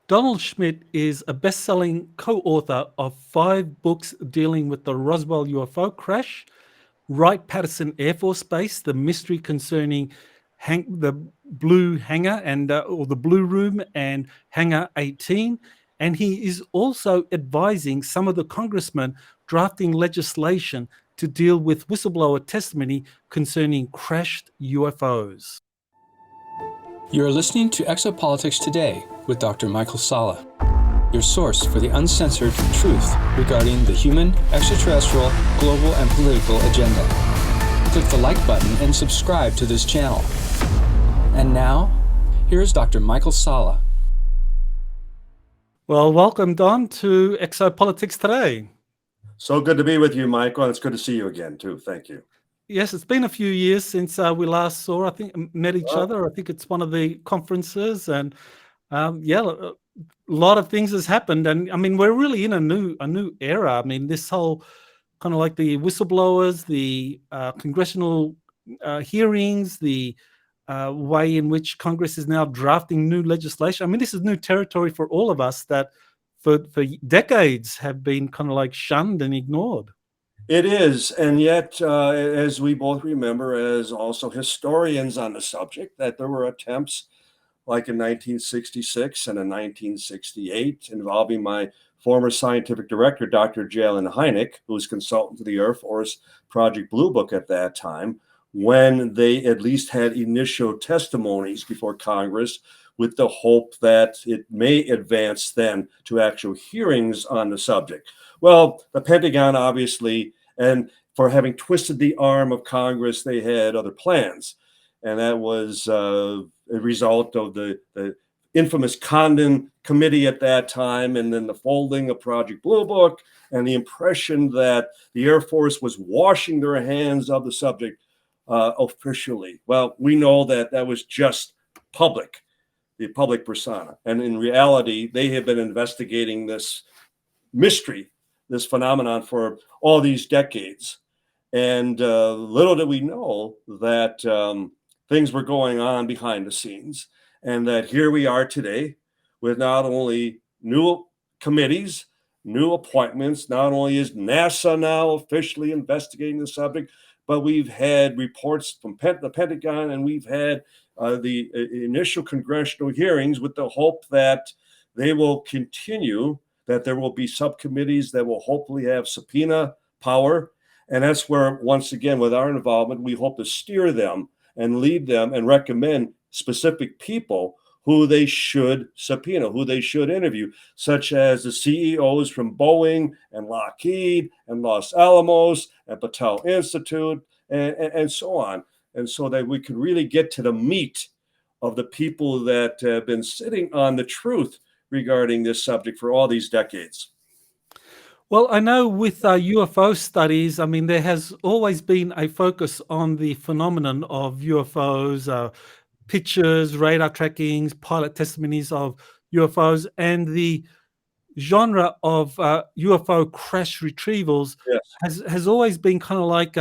Donald Schmitt is a best-selling co-author of 5 books dealing with the Roswell UFO crash, Wright-Patterson Air Force Base, the mystery concerning the blue hangar or the blue room and Hangar 18, and he is also advising some of the congressmen drafting legislation to deal with whistleblower testimony concerning crashed UFOs. You're listening to Exopolitics Today with Dr. Michael Salla, your source for the uncensored truth regarding the human, extraterrestrial, global, and political agenda. Click the like button and subscribe to this channel. And now, here's Dr. Michael Salla. Well, welcome, Don, to Exopolitics Today. So good to be with you, Michael, and it's good to see you again, too. Thank you. Yes, it's been a few years since we last saw, met each other. I think it's one of the conferences, and a lot of things has happened. And I mean, we're really in a new era. I mean, this whole kind of like the whistleblowers, the congressional hearings, the way in which Congress is now drafting new legislation. I mean, this is new territory for all of us that for decades have been kind of like shunned and ignored. It is, and yet, as we both remember, as also historians on the subject, that there were attempts like in 1966 and in 1968 involving my former scientific director, Dr. Jalen Hynek, who was consultant to the Air Force Project Blue Book at that time, when they at least had initial testimonies before Congress with the hope that it may advance then to actual hearings on the subject. Well, the Pentagon obviously, and for having twisted the arm of Congress, they had other plans. And that was a result of the infamous Condon Committee at that time, and then the folding of Project Blue Book, and the impression that the Air Force was washing their hands of the subject officially. Well, we know that that was just the public persona. And in reality, they have been investigating this mystery, this phenomenon for all these decades. And little did we know that things were going on behind the scenes, and that here we are today with not only new committees, new appointments, not only is NASA now officially investigating the subject, but we've had reports from the Pentagon, and we've had the initial congressional hearings with the hope that they will continue, that there will be subcommittees that will hopefully have subpoena power. And that's where, once again, with our involvement, we hope to steer them and lead them and recommend specific people who they should subpoena, who they should interview, such as the CEOs from Boeing and Lockheed and Los Alamos and Patel Institute and so on. And so that we can really get to the meat of the people that have been sitting on the truth regarding this subject for all these decades. Well, I know with UFO studies, I mean, there has always been a focus on the phenomenon of UFOs, pictures, radar trackings, pilot testimonies of UFOs, and the genre of UFO crash retrievals has always been kind of like,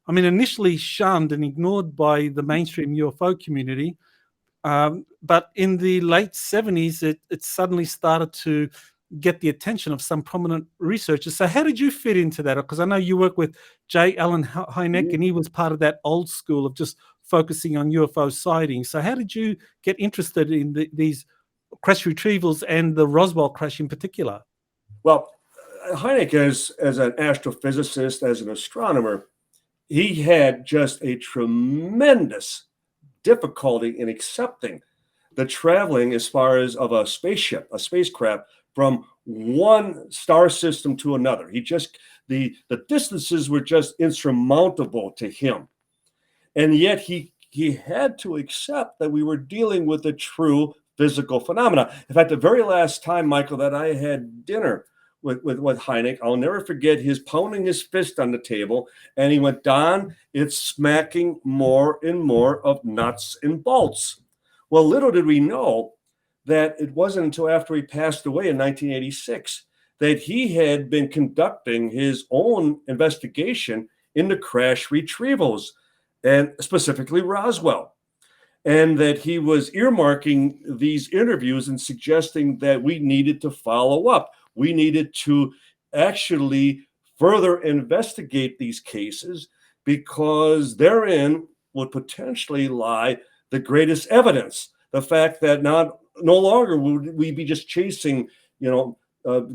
initially shunned and ignored by the mainstream UFO community. But in the late 70s, it suddenly started to get the attention of some prominent researchers. So how did you fit into that? Because I know you work with J. Allen Hynek, and he was part of that old school of just focusing on UFO sightings. So how did you get interested in these crash retrievals and the Roswell crash in particular? Well, Hynek, as an astrophysicist, as an astronomer, he had just a tremendous difficulty in accepting the traveling as far as of a spacecraft from one star system to another. He just, the distances were just insurmountable to him. And yet he had to accept that we were dealing with a true physical phenomena. In fact, the very last time, Michael, that I had dinner with Hynek, I'll never forget his pounding his fist on the table, and he went, "Don, it's smacking more and more of nuts and bolts." Well, little did we know that it wasn't until after he passed away in 1986 that he had been conducting his own investigation into crash retrievals, and specifically Roswell. and that he was earmarking these interviews and suggesting that we needed to follow up. We needed to actually further investigate these cases because therein would potentially lie the greatest evidence. The fact that no longer would we be just chasing,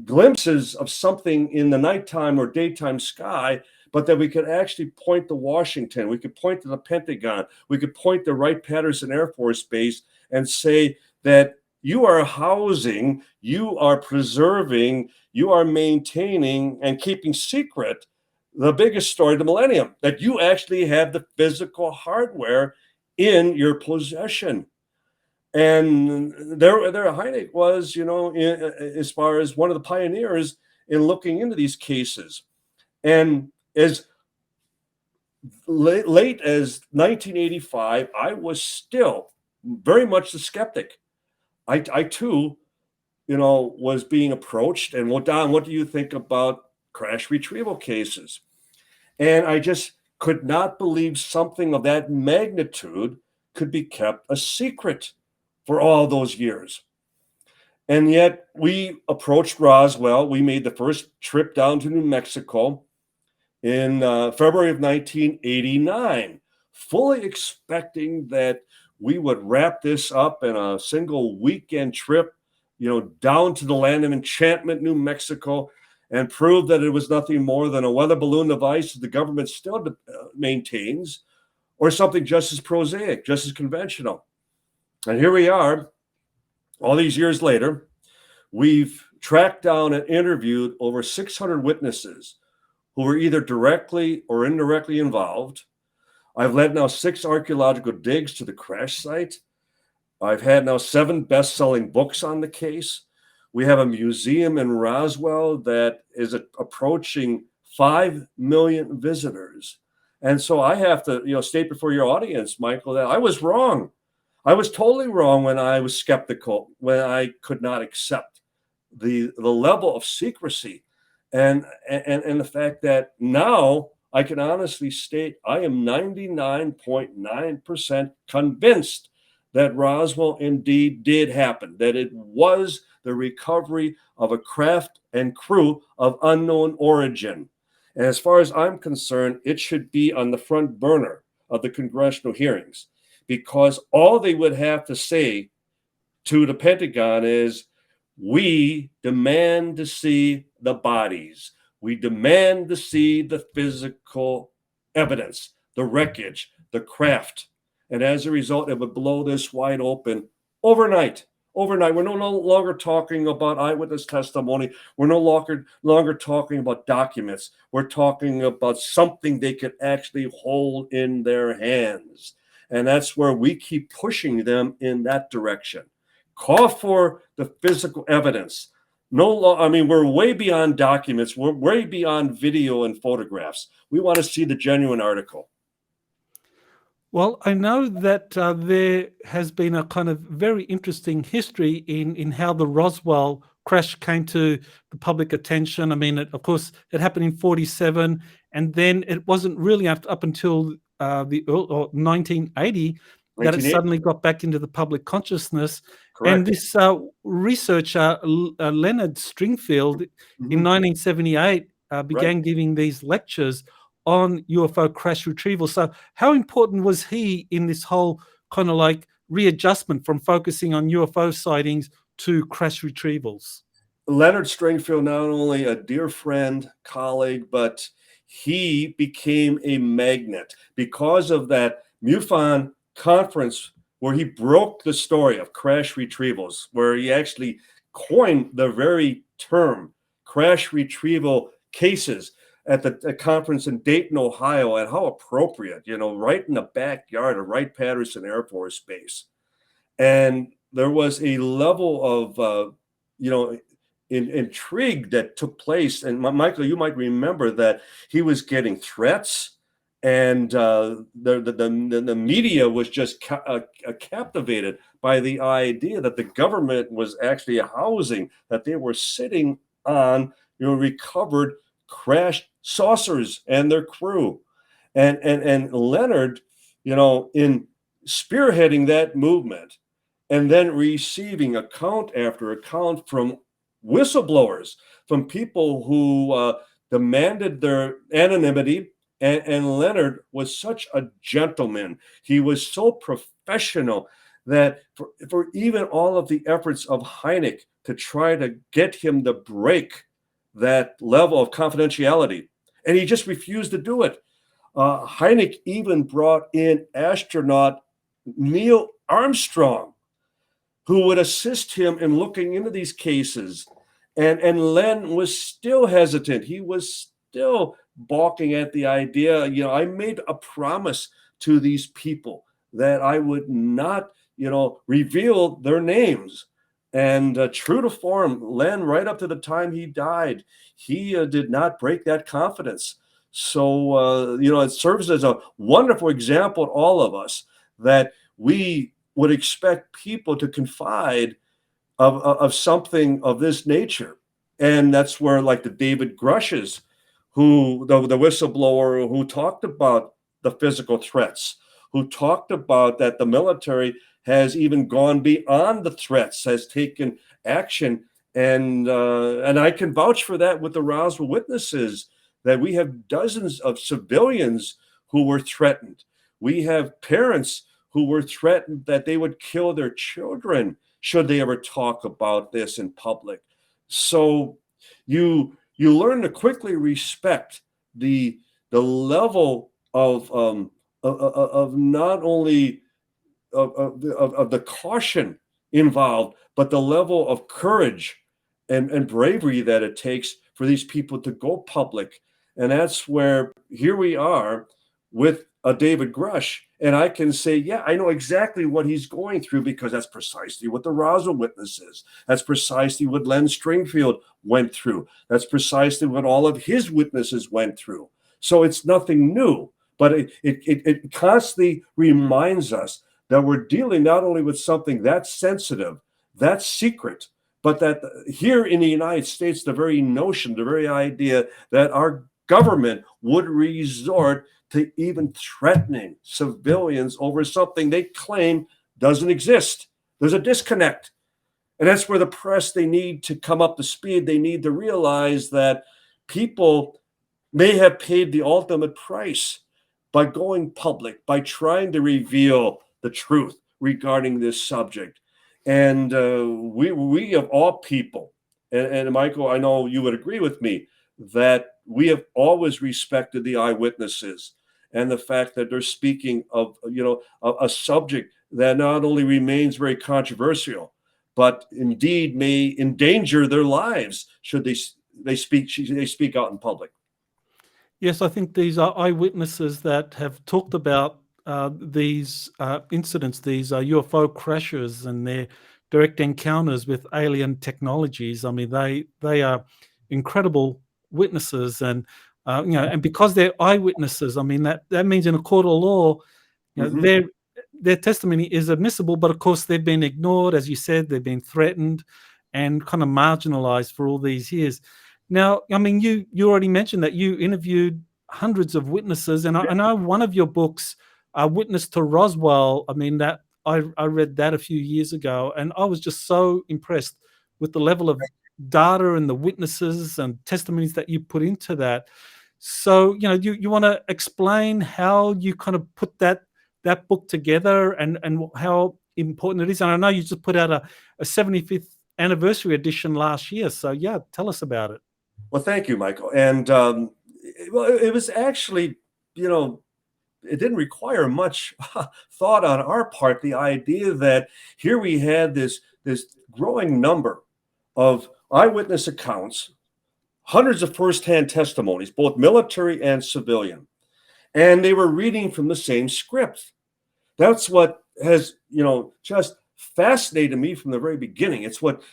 glimpses of something in the nighttime or daytime sky, but that we could actually point to Washington, we could point to the Pentagon, we could point to Wright-Patterson Air Force Base and say that you are housing, you are preserving, you are maintaining and keeping secret the biggest story of the millennium, that you actually have the physical hardware in your possession. And there Hynek was, as far as one of the pioneers in looking into these cases. And as late as 1985, I was still very much the skeptic. I too, was being approached and, well, Don, what do you think about crash retrieval cases? And I just could not believe something of that magnitude could be kept a secret for all those years. And yet we approached Roswell. We made the first trip down to New Mexico in February of 1989, fully expecting that we would wrap this up in a single weekend trip, down to the land of enchantment, New Mexico, and prove that it was nothing more than a weather balloon device that the government still maintains, or something just as prosaic, just as conventional. And here we are, all these years later. We've tracked down and interviewed over 600 witnesses who were either directly or indirectly involved. I've led now 6 archaeological digs to the crash site. I've had now 7 best-selling books on the case. We have a museum in Roswell that is approaching 5 million visitors. And so I have to, state before your audience, Michael, that I was wrong. I was totally wrong when I was skeptical, when I could not accept the level of secrecy and the fact that now I can honestly state I am 99.9% convinced that Roswell indeed did happen, that it was the recovery of a craft and crew of unknown origin. And as far as I'm concerned, it should be on the front burner of the congressional hearings, because all they would have to say to the Pentagon is, we demand to see the bodies. We demand to see the physical evidence, the wreckage, the craft. And as a result, it would blow this wide open overnight. Overnight, we're no longer talking about eyewitness testimony. We're no longer talking about documents. We're talking about something they could actually hold in their hands. And that's where we keep pushing them in that direction. Call for the physical evidence. We're way beyond documents. We're way beyond video and photographs. We want to see the genuine article. Well, I know that there has been a kind of very interesting history in how the Roswell crash came to the public attention. I mean, of course, it happened in 1947, and then it wasn't really up until the 1980 that it suddenly got back into the public consciousness. Correct. And this researcher, Leonard Stringfield, in 1978 began giving these lectures on UFO crash retrieval. So how important was he in this whole kind of like readjustment from focusing on UFO sightings to crash retrievals? Leonard Stringfield, not only a dear friend, colleague, but he became a magnet because of that MUFON conference where he broke the story of crash retrievals, where he actually coined the very term crash retrieval cases at the conference in Dayton, Ohio, and how appropriate, right in the backyard of Wright-Patterson Air Force Base. And there was a level of, intrigue that took place. And Michael, you might remember that he was getting threats, and the media was just captivated by the idea that the government was actually housing, that they were sitting on, recovered crashed saucers and their crew. And Leonard, in spearheading that movement and then receiving account after account from whistleblowers, from people who demanded their anonymity. And Leonard was such a gentleman. He was so professional that for even all of the efforts of Hynek to try to get him to break that level of confidentiality, and he just refused to do it. Hynek even brought in astronaut Neil Armstrong, who would assist him in looking into these cases. And Len was still hesitant. He was still balking at the idea. I made a promise to these people that I would not, reveal their names. And true to form, Len, right up to the time he died, he did not break that confidence. So, it serves as a wonderful example to all of us that we would expect people to confide of something of this nature. And that's where, like the David Grushes, who the whistleblower who talked about the physical threats, who talked about that the military has even gone beyond the threats, has taken action. And I can vouch for that with the Roswell witnesses, that we have dozens of civilians who were threatened. We have parents who were threatened that they would kill their children should they ever talk about this in public. So you learn to quickly respect the level of not only of the caution involved, but the level of courage and bravery that it takes for these people to go public. And that's where here we are with a David Grush. And I can say, yeah, I know exactly what he's going through, because that's precisely what the Roswell witnesses, that's precisely what Len Stringfield went through. That's precisely what all of his witnesses went through. So it's nothing new, but it constantly reminds us that we're dealing not only with something that's sensitive, that's secret, but that here in the United States, the very notion, the very idea that our government would resort to even threatening civilians over something they claim doesn't exist. There's a disconnect. And that's where the press, they need to come up to speed. They need to realize that people may have paid the ultimate price by going public, by trying to reveal the truth regarding this subject. And we of all people, and Michael, I know you would agree with me, that we have always respected the eyewitnesses and the fact that they're speaking of, a subject that not only remains very controversial, but indeed may endanger their lives should they speak out in public. Yes, I think these are eyewitnesses that have talked about these incidents, these UFO crashes and their direct encounters with alien technologies. I mean, they are incredible witnesses, and and because they're eyewitnesses, I mean that means in a court of law, their testimony is admissible. But of course, they've been ignored, as you said. They've been threatened and kind of marginalized for all these years. Now, I mean, you already mentioned that you interviewed hundreds of witnesses, and I know one of your books, Witness to Roswell. I mean, that I read that a few years ago, and I was just so impressed with the level of data and the witnesses and testimonies that you put into that. So, you want to explain how you kind of put that book together and how important it is. And I know you just put out a 75th anniversary edition last year. So, yeah, tell us about it. Well, thank you, Michael. And it was actually, it didn't require much thought on our part. The idea that here we had this growing number of eyewitness accounts, hundreds of firsthand testimonies, both military and civilian, and they were reading from the same script. That's what has, just fascinated me from the very beginning. It's what,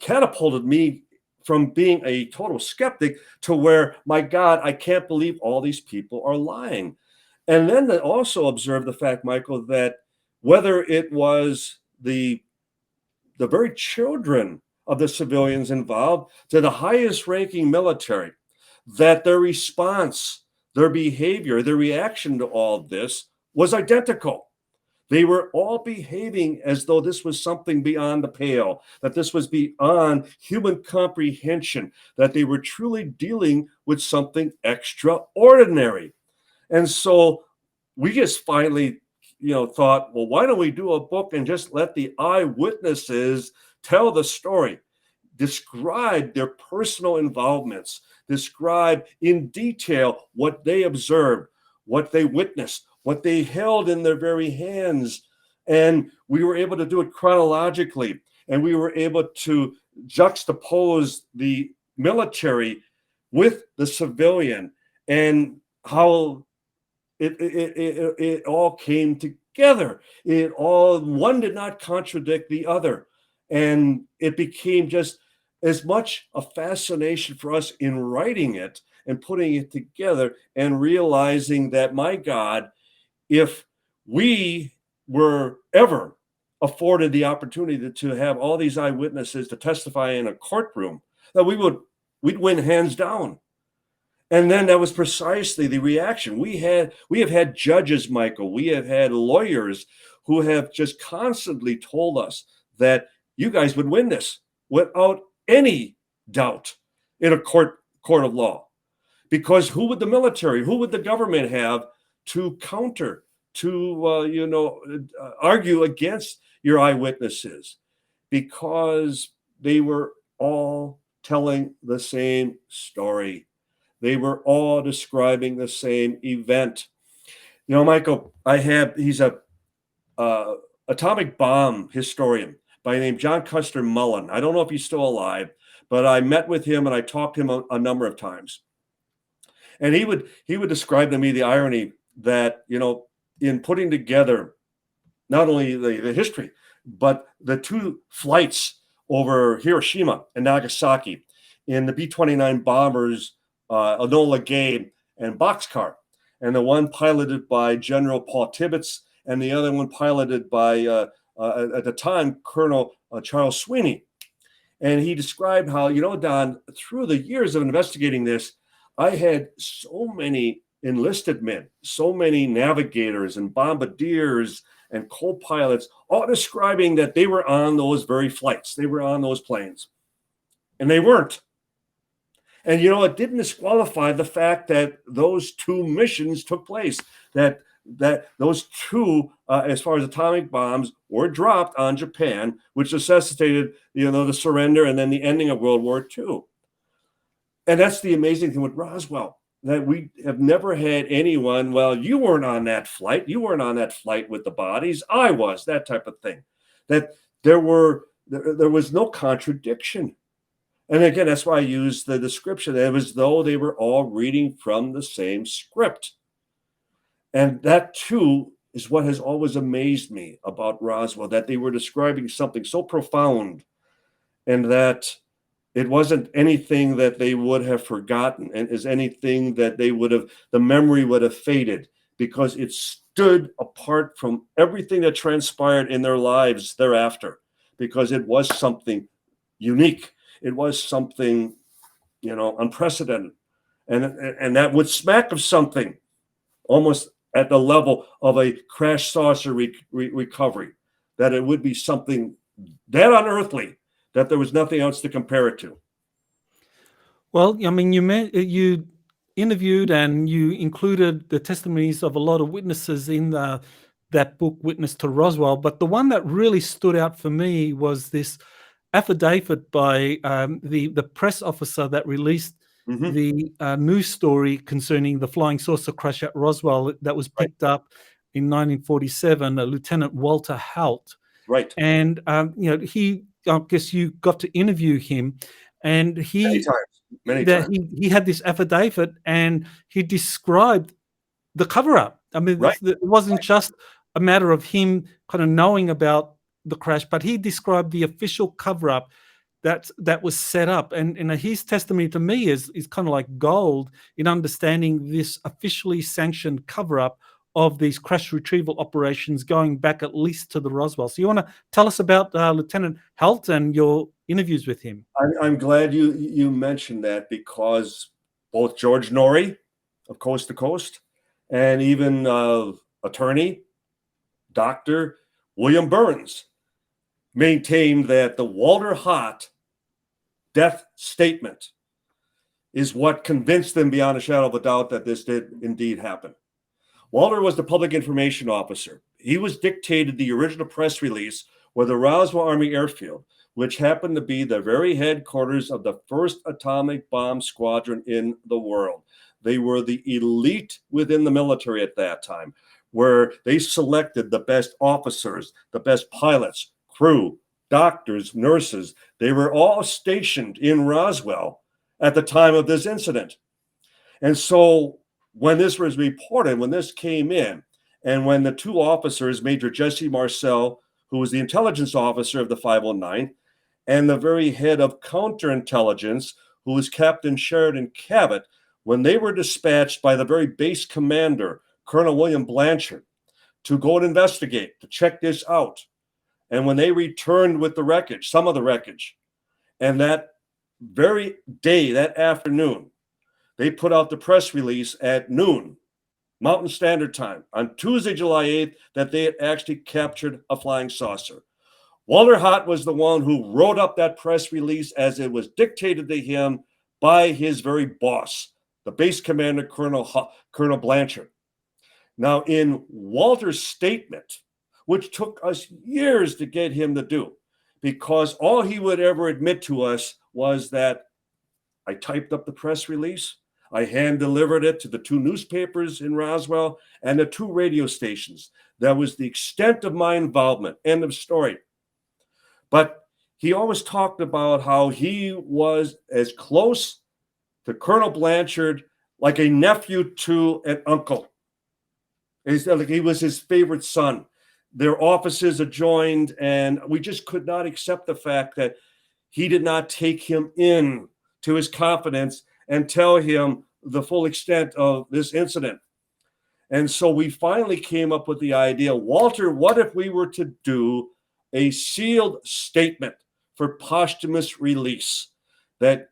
catapulted me from being a total skeptic to where, my God, I can't believe all these people are lying. And then to also observe the fact, Michael, that whether it was the very children of the civilians involved to the highest ranking military, that their response, their behavior, their reaction to all of this was identical. They were all behaving as though this was something beyond the pale, that this was beyond human comprehension, that they were truly dealing with something extraordinary. And so we just finally, thought, well, why don't we do a book and just let the eyewitnesses tell the story, describe their personal involvements, describe in detail what they observed, what they witnessed, what they held in their very hands. And we were able to do it chronologically, and we were able to juxtapose the military with the civilian, and how it all came together. One did not contradict the other. And it became just as much a fascination for us in writing it and putting it together and realizing that, my God, if we were ever afforded the opportunity to have all these eyewitnesses to testify in a courtroom, that we'd win hands down. And then that was precisely the reaction. We have had judges, Michael, we have had lawyers who have just constantly told us that you guys would win this without any doubt in a court of law. Because who would the military, who would the government have to counter, to argue against your eyewitnesses? Because they were all telling the same story. They were all describing the same event. Michael, he's a atomic bomb historian by the name John Custer Mullen. I don't know if he's still alive, but I met with him and I talked to him a number of times. And he would describe to me the irony that, in putting together not only the history, but the two flights over Hiroshima and Nagasaki in the B-29 bombers, Enola Gay and Boxcar, and the one piloted by General Paul Tibbets and the other one piloted by, at the time, Colonel Charles Sweeney. And he described how, Don, through the years of investigating this, I had so many enlisted men, so many navigators and bombardiers and co-pilots, all describing that they were on those very flights. They were on those planes. And they weren't. And, it didn't disqualify the fact that those two missions took place, that those two, as far as atomic bombs, were dropped on Japan, which necessitated, the surrender and then the ending of World War II. And that's the amazing thing with Roswell, that we have never had anyone, well, you weren't on that flight. You weren't on that flight with the bodies. I was, that type of thing. That there was no contradiction. And again, that's why I used the description. It was as though they were all reading from the same script. And that, too, is what has always amazed me about Roswell, that they were describing something so profound and that it wasn't anything that they would have forgotten and is anything that the memory would have faded, because it stood apart from everything that transpired in their lives thereafter, because it was something unique. It was something, unprecedented. And that would smack of something almost at the level of a crash saucer recovery, that it would be something that unearthly, that there was nothing else to compare it to. Well, I mean, you interviewed and you included the testimonies of a lot of witnesses in that book, Witness to Roswell. But the one that really stood out for me was this affidavit by the press officer that released the news story concerning the flying saucer crash at Roswell that was picked up in 1947, Lieutenant Walter Haut. Right. And, I guess you got to interview him, and many times. He had this affidavit and he described the cover-up. I mean, it wasn't just a matter of him kind of knowing about the crash, but he described the official cover-up that was set up. And his testimony to me is kind of like gold in understanding this officially sanctioned cover-up of these crash retrieval operations going back at least to the Roswell. So you want to tell us about Lieutenant Haut and your interviews with him? I'm glad you mentioned that, because both George Norrie of Coast to Coast and even attorney Dr. William Burns maintained that the Walter Haut death statement is what convinced them beyond a shadow of a doubt that this did indeed happen. Walter was the public information officer. He was dictated the original press release for the Roswell Army Air Field, which happened to be the very headquarters of the first atomic bomb squadron in the world. They were the elite within the military at that time, where they selected the best officers, the best pilots, crew, doctors, nurses. They were all stationed in Roswell at the time of this incident. And so when this was reported, when this came in, and when the two officers, Major Jesse Marcel, who was the intelligence officer of the 509th, and the very head of counterintelligence, who was Captain Sheridan Cabot, when they were dispatched by the very base commander, Colonel William Blanchard, to go and investigate, to check this out. And when they returned with the wreckage, some of the wreckage, and that very day, that afternoon, they put out the press release at noon, Mountain Standard Time, on Tuesday, July 8th, that they had actually captured a flying saucer. Walter Haut was the one who wrote up that press release as it was dictated to him by his very boss, the base commander, Colonel Blanchard. Now, in Walter's statement, which took us years to get him to do, because all he would ever admit to us was that I typed up the press release, I hand delivered it to the two newspapers in Roswell and the two radio stations. That was the extent of my involvement. End of story. But he always talked about how he was as close to Colonel Blanchard like a nephew to an uncle. He was his favorite son. Their offices adjoined, and we just could not accept the fact that he did not take him in to his confidence and tell him the full extent of this incident. And so we finally came up with the idea, Walter, what if we were to do a sealed statement for posthumous release, that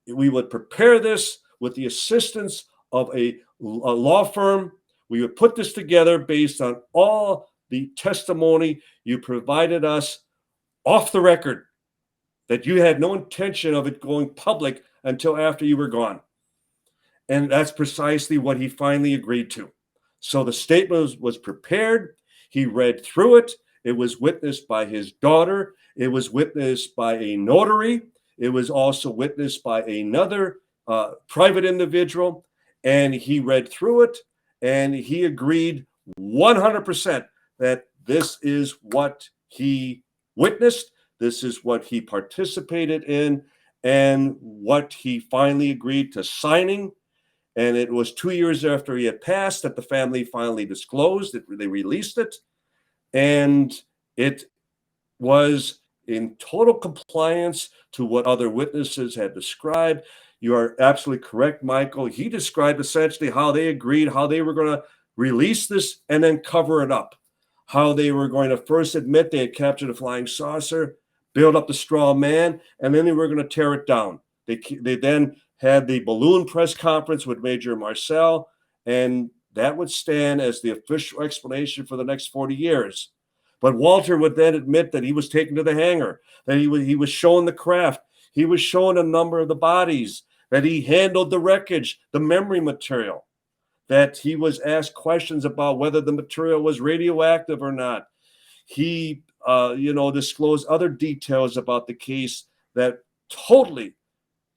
we would prepare this with the assistance of a law firm. We would put this together based on all the testimony you provided us off the record, that you had no intention of it going public until after you were gone. And that's precisely what he finally agreed to. So the statement was prepared. He read through it. It was witnessed by his daughter. It was witnessed by a notary. It was also witnessed by another private individual. And he read through it, and he agreed 100% that this is what he witnessed. This is what he participated in, and what he finally agreed to signing. And it was 2 years after he had passed that the family finally disclosed it. They released it. And it was in total compliance to what other witnesses had described. You are absolutely correct, Michael. He described essentially how they agreed, how they were going to release this and then cover it up. How they were going to first admit they had captured a flying saucer, build up the straw man, and then they were going to tear it down. They then had the balloon press conference with Major Marcel, and that would stand as the official explanation for the next 40 years. But Walter would then admit that he was taken to the hangar, that he was shown the craft, he was shown a number of the bodies, that he handled the wreckage, the memory material, that he was asked questions about whether the material was radioactive or not. He, disclosed other details about the case that totally,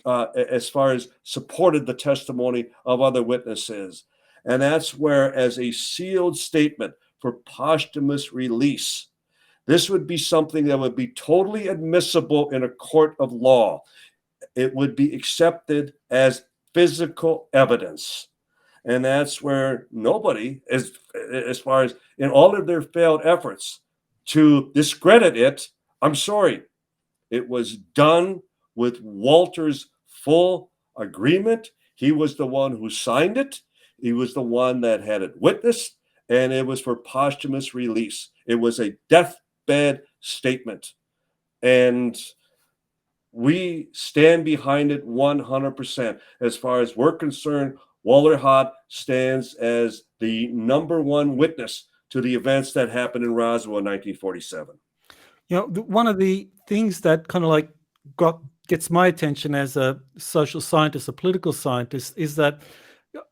as far as supported the testimony of other witnesses. And that's where, as a sealed statement for posthumous release, this would be something that would be totally admissible in a court of law. It would be accepted as physical evidence. And that's where nobody, as far as in all of their failed efforts to discredit it, I'm sorry, it was done with Walter's full agreement. He was the one who signed it. He was the one that had it witnessed, and it was for posthumous release. It was a deathbed statement. And we stand behind it 100%. As far as we're concerned, Walter Haut stands as the number one witness to the events that happened in Roswell in 1947. One of the things that kind of like gets my attention as a social scientist, a political scientist, is that,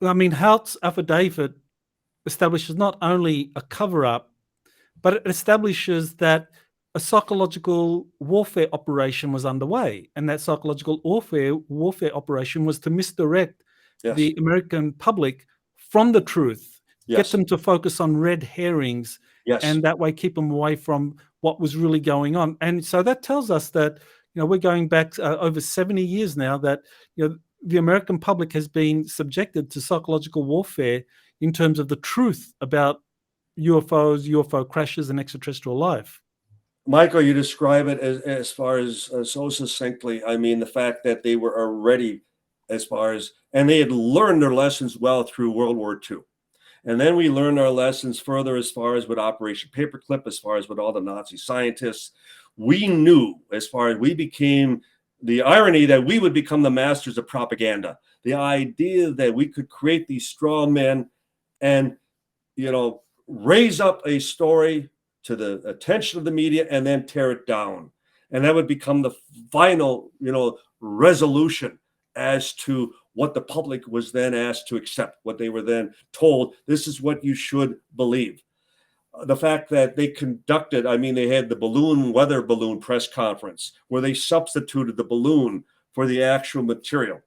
I mean, Haut's affidavit establishes not only a cover-up, but it establishes that a psychological warfare operation was underway, and that psychological warfare operation was to misdirect Yes. the American public from the truth, get Yes. them to focus on red herrings, Yes. and that way keep them away from what was really going on. And so that tells us that, we're going back over 70 years now, that the American public has been subjected to psychological warfare in terms of the truth about UFOs, UFO crashes, and extraterrestrial life. Michael, you describe it as far as so succinctly. I mean, the fact that they were already, and they had learned their lessons well through World War II. And then we learned our lessons further as far as with Operation Paperclip, as far as with all the Nazi scientists. We knew, as far as we became, the irony that we would become the masters of propaganda, the idea that we could create these straw men and, raise up a story to the attention of the media and then tear it down. And that would become the final, resolution as to what the public was then asked to accept, what they were then told, this is what you should believe. The fact that they conducted, they had the weather balloon press conference where they substituted the balloon for the actual material.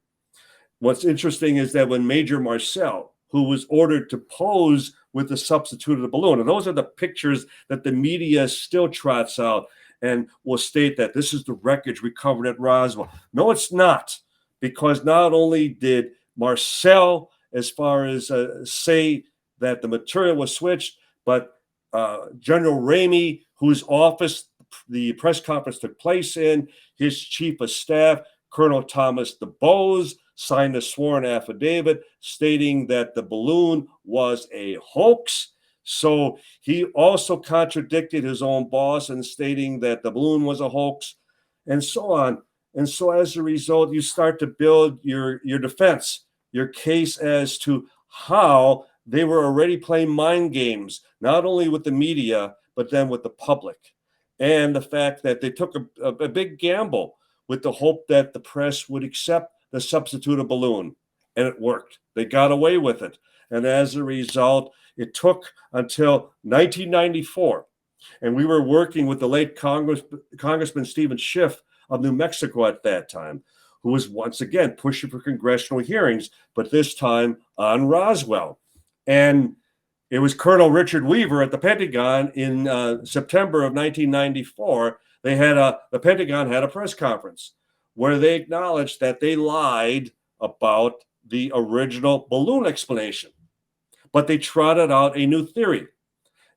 What's interesting is that when Major Marcel, who was ordered to pose with the substituted balloon, and those are the pictures that the media still trots out and will state that this is the wreckage recovered at Roswell. No, it's not, because not only did Marcel, as far as say that the material was switched, but General Ramey, whose office the press conference took place in, his chief of staff, Colonel Thomas DuBose, signed a sworn affidavit stating that the balloon was a hoax. So he also contradicted his own boss in stating that the balloon was a hoax, and so on. And so as a result, you start to build your defense, your case as to how they were already playing mind games, not only with the media, but then with the public. And the fact that they took a big gamble with the hope that the press would accept the substituted balloon. And it worked. They got away with it. And as a result, it took until 1994. And we were working with the late Congressman Stephen Schiff of New Mexico at that time, who was once again pushing for congressional hearings, but this time on Roswell. And it was Colonel Richard Weaver at the Pentagon in September of 1994. The Pentagon had a press conference where they acknowledged that they lied about the original balloon explanation, but they trotted out a new theory.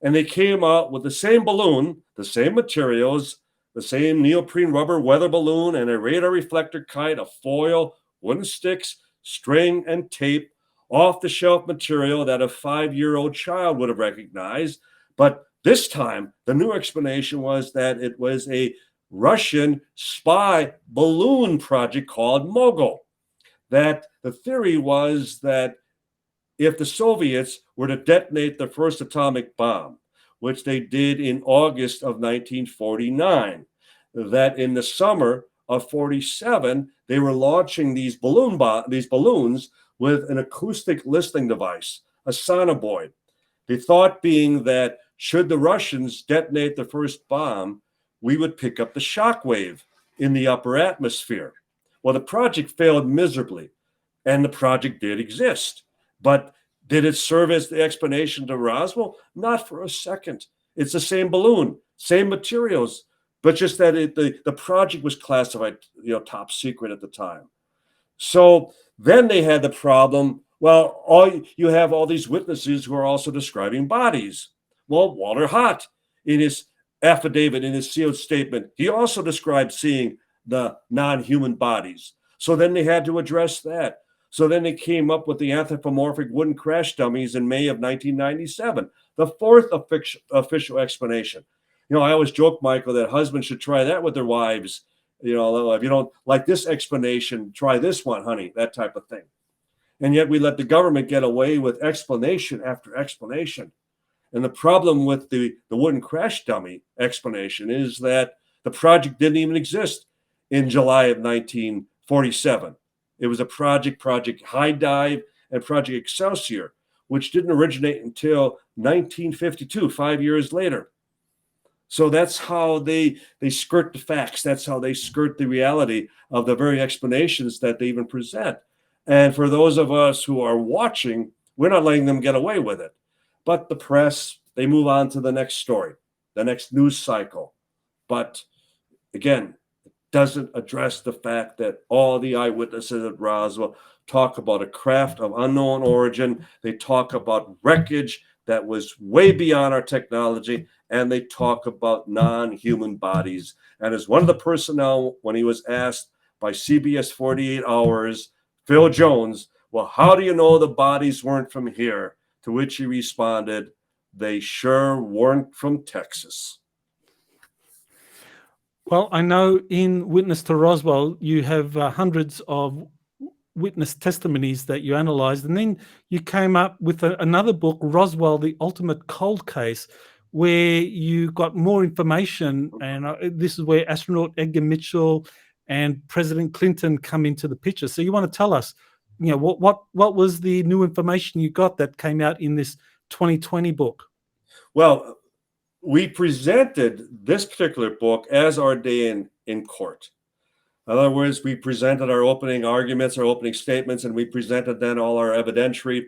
And they came out with the same balloon, the same materials, the same neoprene rubber weather balloon, and a radar reflector kite, a foil, wooden sticks, string, and tape, off-the-shelf material that a 5-year-old child would have recognized. But this time, the new explanation was that it was a Russian spy balloon project called Mogul. That the theory was that if the Soviets were to detonate the first atomic bomb, which they did in August of 1949, that in the summer of 47, they were launching these balloons with an acoustic listening device, a sonobuoy. The thought being that should the Russians detonate the first bomb, we would pick up the shock wave in the upper atmosphere. Well, the project failed miserably, and the project did exist. But did it serve as the explanation to Roswell? Not for a second. It's the same balloon, same materials, but just that the project was classified, top secret at the time. So then they had the problem. Well, you have all these witnesses who are also describing bodies. Well, Walter Haut, in his affidavit, in his sealed statement, he also described seeing the non-human bodies. So then they had to address that. So then they came up with the anthropomorphic wooden crash dummies in May of 1997, the fourth official explanation. I always joke, Michael, that husbands should try that with their wives. If you don't like this explanation, try this one, honey, that type of thing. And yet we let the government get away with explanation after explanation. And the problem with the wooden crash dummy explanation is that the project didn't even exist in July of 1947. It was a Project High Dive and Project Excelsior, which didn't originate until 1952, 5 years later. So that's how they skirt the facts. That's how they skirt the reality of the very explanations that they even present. And for those of us who are watching, we're not letting them get away with it. But the press, they move on to the next story, the next news cycle. But again, it doesn't address the fact that all the eyewitnesses at Roswell talk about a craft of unknown origin. They talk about wreckage that was way beyond our technology, and they talk about non-human bodies. And as one of the personnel, when he was asked by CBS 48 Hours, Phil Jones, well, how do you know the bodies weren't from here? To which he responded, they sure weren't from Texas. Well, I know in Witness to Roswell, you have hundreds of witness testimonies that you analyzed, and then you came up with another book, Roswell, the Ultimate Cold Case, where you got more information, and this is where astronaut Edgar Mitchell and President Clinton come into the picture. So you want to tell us, what was the new information you got that came out in this 2020 book? Well, we presented this particular book as our day in court. In other words, we presented our opening arguments, our opening statements, and we presented then all our evidentiary,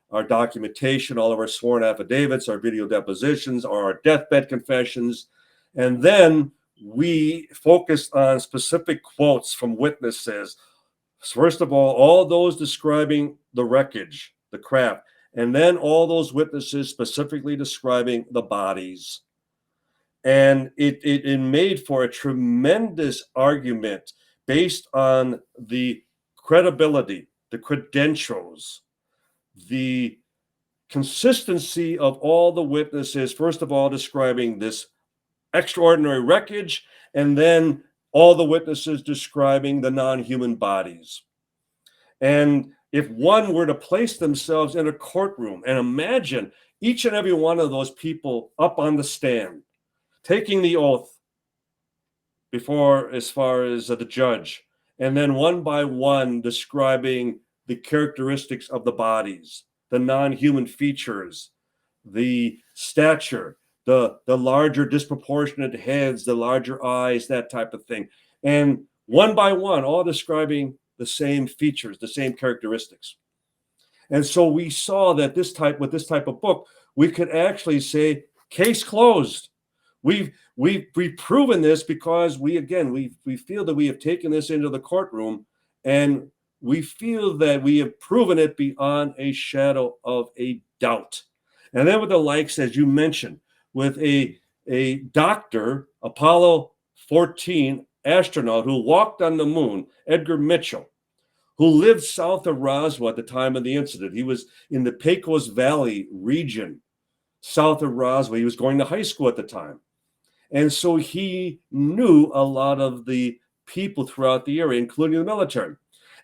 our documentation, all of our sworn affidavits, our video depositions, our deathbed confessions. And then we focused on specific quotes from witnesses. First of all those describing the wreckage, the craft, and then all those witnesses specifically describing the bodies. And it made for a tremendous argument based on the credibility, the credentials, the consistency of all the witnesses, first of all, describing this extraordinary wreckage, and then all the witnesses describing the non-human bodies. And if one were to place themselves in a courtroom and imagine each and every one of those people up on the stand, taking the oath before, as far as the judge, and then one by one describing the characteristics of the bodies, the non-human features, the stature, the larger disproportionate heads, the larger eyes, that type of thing. And one by one, all describing the same features, the same characteristics. And so we saw that with this type of book, we could actually say, case closed. We've proven this because we feel that we have taken this into the courtroom, and we feel that we have proven it beyond a shadow of a doubt. And then with the likes, as you mentioned, with a doctor, Apollo 14 astronaut who walked on the moon, Edgar Mitchell, who lived south of Roswell at the time of the incident. He was in the Pecos Valley region, south of Roswell. He was going to high school at the time. And so he knew a lot of the people throughout the area, including the military.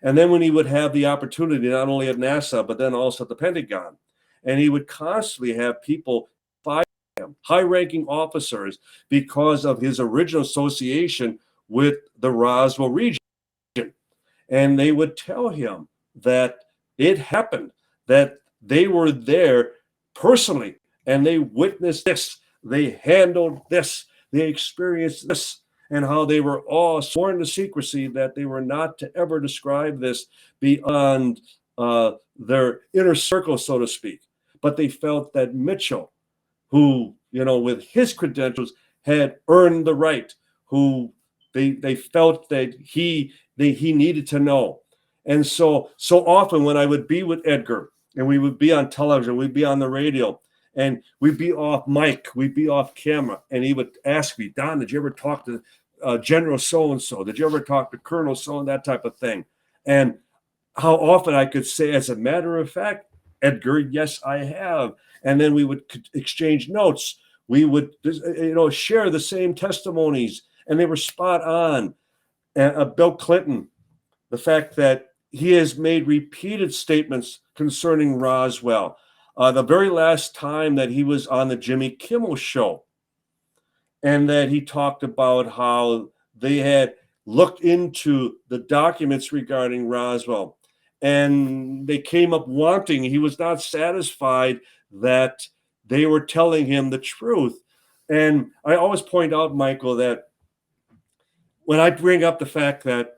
And then when he would have the opportunity, not only at NASA, but then also at the Pentagon, and he would constantly have people fire him, high-ranking officers, because of his original association with the Roswell region. And they would tell him that it happened, that they were there personally, and they witnessed this, they handled this, they experienced this, and how they were all sworn to secrecy, that they were not to ever describe this beyond their inner circle, so to speak. But they felt that Mitchell, who, with his credentials, had earned the right, who they felt that he needed to know. And so often when I would be with Edgar, and we would be on television, we'd be on the radio, and we'd be off mic, we'd be off camera, and he would ask me, Don, did you ever talk to General so-and-so? Did you ever talk to Colonel so, and that type of thing? And how often I could say, as a matter of fact, Edgar, yes, I have. And then we would exchange notes. We would, share the same testimonies, and they were spot on. And Bill Clinton, the fact that he has made repeated statements concerning Roswell. the very last time that he was on the Jimmy Kimmel show, and that he talked about how they had looked into the documents regarding Roswell, and they came up wanting. He was not satisfied that they were telling him the truth. And I always point out, Michael, that when I bring up the fact that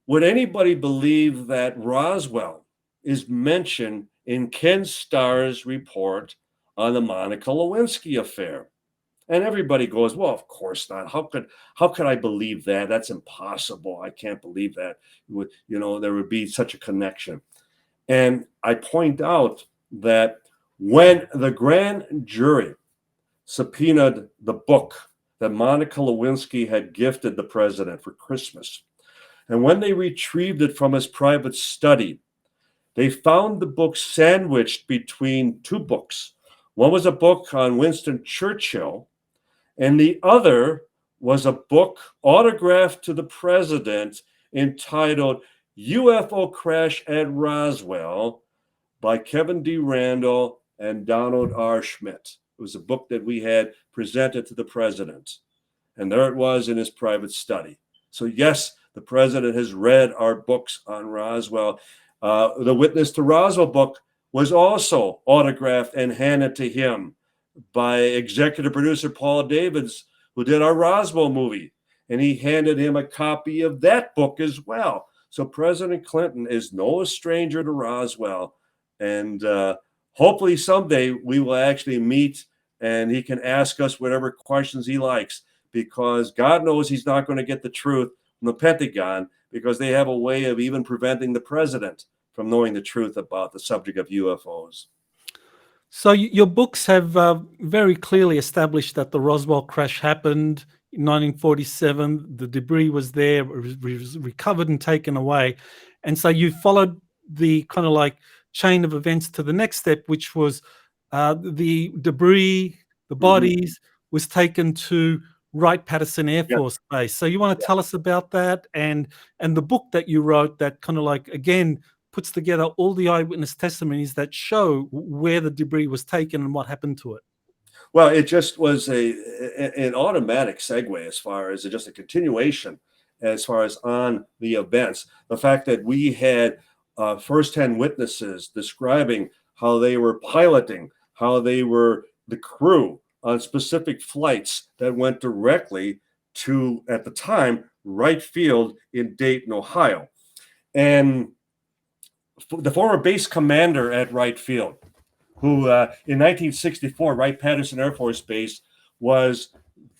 would anybody believe that Roswell is mentioned in Ken Starr's report on the Monica Lewinsky affair? And everybody goes, well, of course not. How could I believe that? That's impossible. I can't believe that. There would be such a connection. And I point out that when the grand jury subpoenaed the book that Monica Lewinsky had gifted the president for Christmas, and when they retrieved it from his private study, they found the book sandwiched between two books. One was a book on Winston Churchill, and the other was a book autographed to the president entitled UFO Crash at Roswell by Kevin D. Randall and Donald R. Schmitt. It was a book that we had presented to the president. And there it was in his private study. So yes, the president has read our books on Roswell. The Witness to Roswell book was also autographed and handed to him by executive producer Paul Davids, who did our Roswell movie. And he handed him a copy of that book as well. So President Clinton is no stranger to Roswell. And hopefully someday we will actually meet and he can ask us whatever questions he likes, because God knows he's not going to get the truth from the Pentagon, because they have a way of even preventing the president from knowing the truth about the subject of UFOs. So your books have very clearly established that the Roswell crash happened in 1947. The debris was there, it was recovered and taken away. And so you followed the kind of like chain of events to the next step, which was the debris, the bodies was taken to Wright-Patterson Air Force Base. So you want to tell us about that and the book that you wrote that kind of like, again, puts together all the eyewitness testimonies that show where the debris was taken and what happened to it. Well, it just was an automatic segue as far as just a continuation as far as on the events. The fact that we had firsthand witnesses describing how they were piloting, how they were the crew on specific flights that went directly to, at the time, Wright Field in Dayton, Ohio. And the former base commander at Wright Field, who in 1964, Wright-Patterson Air Force Base, was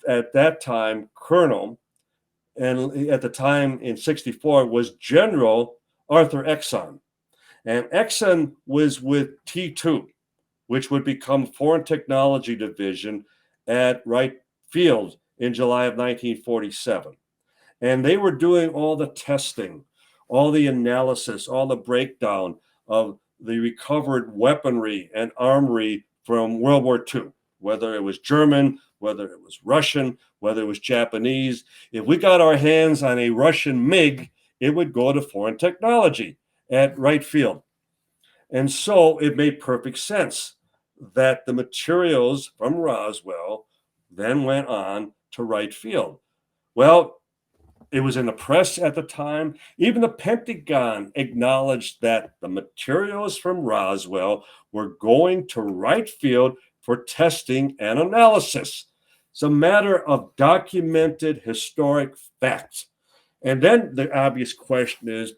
at that time colonel, and at the time in 64 was General Arthur Exon. And Exon was with T2, which would become Foreign Technology Division at Wright Field in July of 1947. And they were doing all the testing, all the analysis, all the breakdown of the recovered weaponry and armory from World War II, whether it was German, whether it was Russian, whether it was Japanese. If we got our hands on a Russian MiG, it would go to Foreign Technology at Wright Field. And so it made perfect sense that the materials from Roswell then went on to Wright Field. Well, it was in the press at the time. Even the Pentagon acknowledged that the materials from Roswell were going to Wright Field for testing and analysis. It's a matter of documented historic facts. And then the obvious question is,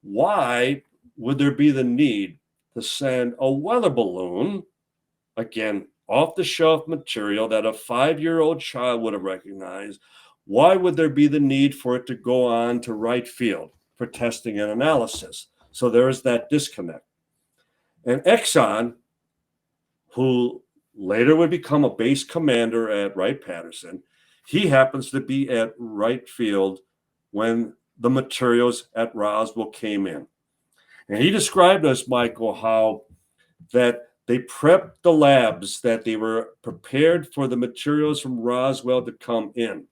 why would there be the need to send a weather balloon, again, off-the-shelf material that a 5-year-old child would have recognized? Why would there be the need for it to go on to Wright Field for testing and analysis? So there is that disconnect. And Exon, who later would become a base commander at Wright-Patterson, he happens to be at Wright Field when the materials at Roswell came in. And he described us, Michael, how that they prepped the labs, that they were prepared for the materials from Roswell to come in.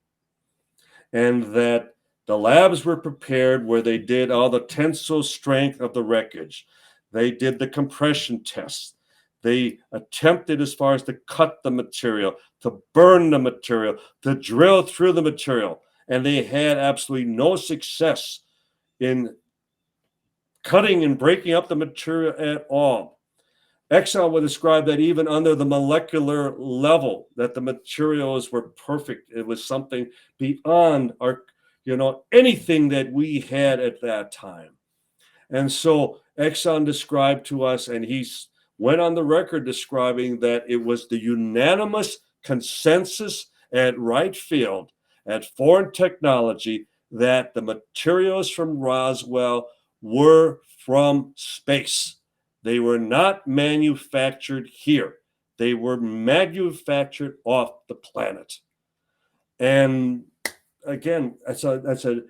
And that the labs were prepared where they did all the tensile strength of the wreckage. They did the compression tests. They attempted as far as to cut the material, to burn the material, to drill through the material, and they had absolutely no success in cutting and breaking up the material at all. Exxon would describe that even under the molecular level, that the materials were perfect. It was something beyond our, anything that we had at that time. And so Exxon described to us, and he went on the record describing that it was the unanimous consensus at Wright Field, at Foreign Technology, that the materials from Roswell were from space. They were not manufactured here. They were manufactured off the planet. And again, that's a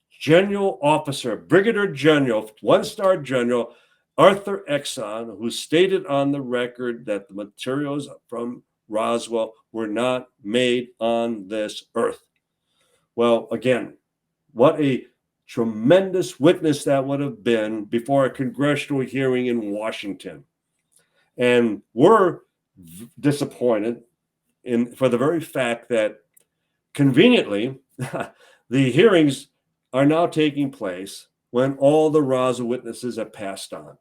general officer, brigadier general, one-star general, Arthur Exxon, who stated on the record that the materials from Roswell were not made on this earth. Well, again, what a tremendous witness that would have been before a congressional hearing in Washington. And we're disappointed for the very fact that conveniently, the hearings are now taking place when all the Roswell witnesses have passed on.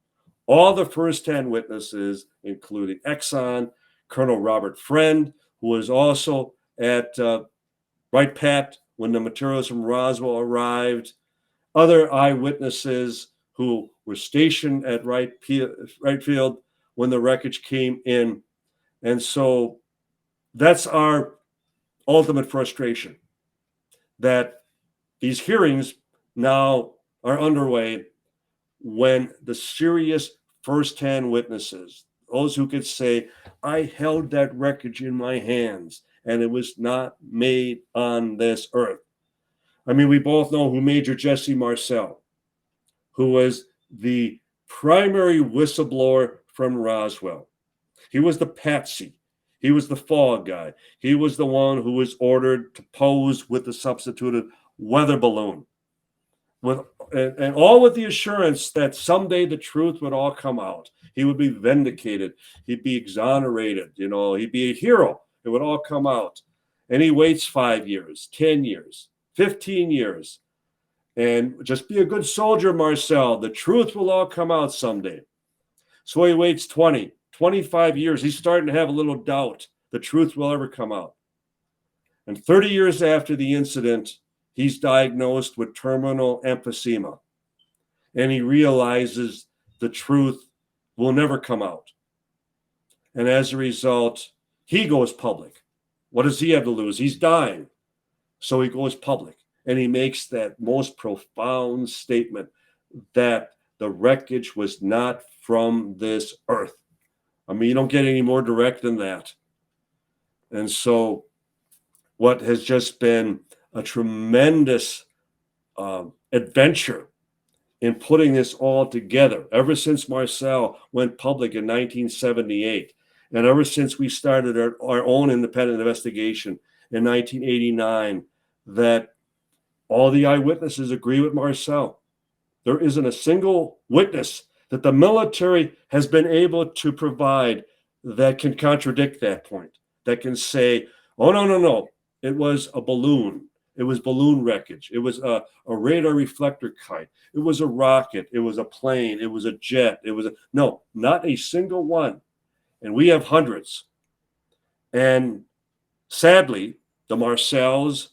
All the first-hand witnesses, including Exxon, Colonel Robert Friend, who was also at Wright Pat when the materials from Roswell arrived, other eyewitnesses who were stationed at Wright Field when the wreckage came in. And so that's our ultimate frustration, that these hearings now are underway when the serious first-hand witnesses, those who could say, I held that wreckage in my hands and it was not made on this earth. I mean, we both know who Major Jesse Marcel, who was the primary whistleblower from Roswell. He was the patsy. He was the fog guy. He was the one who was ordered to pose with the substituted weather balloon, and all with the assurance that someday the truth would all come out. He would be vindicated. He'd be exonerated. He'd be a hero. It would all come out. And he waits 5 years, 10 years, 15 years. And just be a good soldier, Marcel. The truth will all come out someday. So he waits 20, 25 years. He's starting to have a little doubt the truth will ever come out. And 30 years after the incident, he's diagnosed with terminal emphysema. And he realizes the truth will never come out. And as a result, he goes public. What does he have to lose? He's dying. So he goes public. And he makes that most profound statement that the wreckage was not from this earth. I mean, you don't get any more direct than that. And so what has just been a tremendous adventure in putting this all together ever since Marcel went public in 1978, and ever since we started our own independent investigation in 1989, that all the eyewitnesses agree with Marcel. There isn't a single witness that the military has been able to provide that can contradict that point, that can say, oh, no, it was a balloon. It was balloon wreckage. It was a radar reflector kite. It was a rocket. It was a plane. It was a jet. No, not a single one. And we have hundreds. And sadly, the Marcels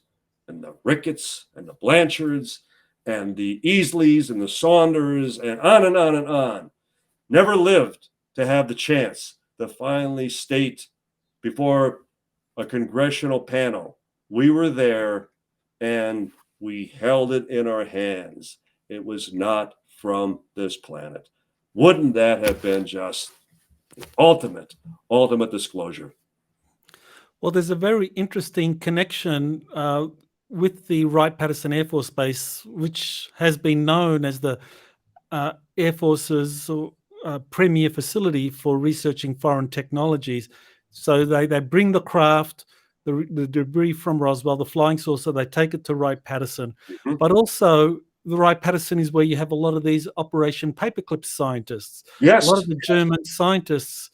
and the Ricketts and the Blanchards and the Easleys and the Saunders and on and on and on never lived to have the chance to finally state before a congressional panel, we were there and we held it in our hands. It was not from this planet. Wouldn't that have been just the ultimate disclosure? Well, there's a very interesting connection with the Wright-Patterson Air Force Base, which has been known as the Air Force's premier facility for researching foreign technologies. So they bring the craft, the debris from Roswell, the flying saucer, they take it to Wright-Patterson. Mhm. But also the Wright-Patterson is where you have a lot of these Operation Paperclip scientists. A lot of Yes. the German scientists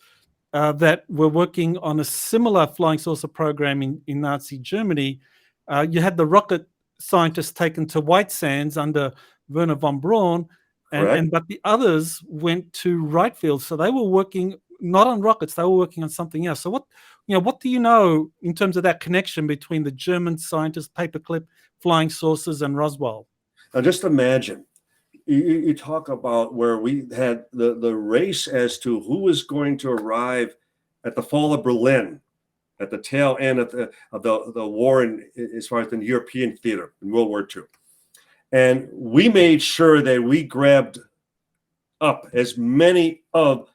that were working on a similar flying saucer program in Nazi Germany. You had the rocket scientists taken to White Sands under Werner von Braun, Correct. but the others went to Wright Field. So they were working not on rockets; they were working on something else. So what do you know in terms of that connection between the German scientists, Paperclip, flying saucers, and Roswell? Now, just imagine you talk about where we had the race as to who was going to arrive at the fall of Berlin, at the tail end of the war, as far as in the European theater in World War II. And we made sure that we grabbed up as many of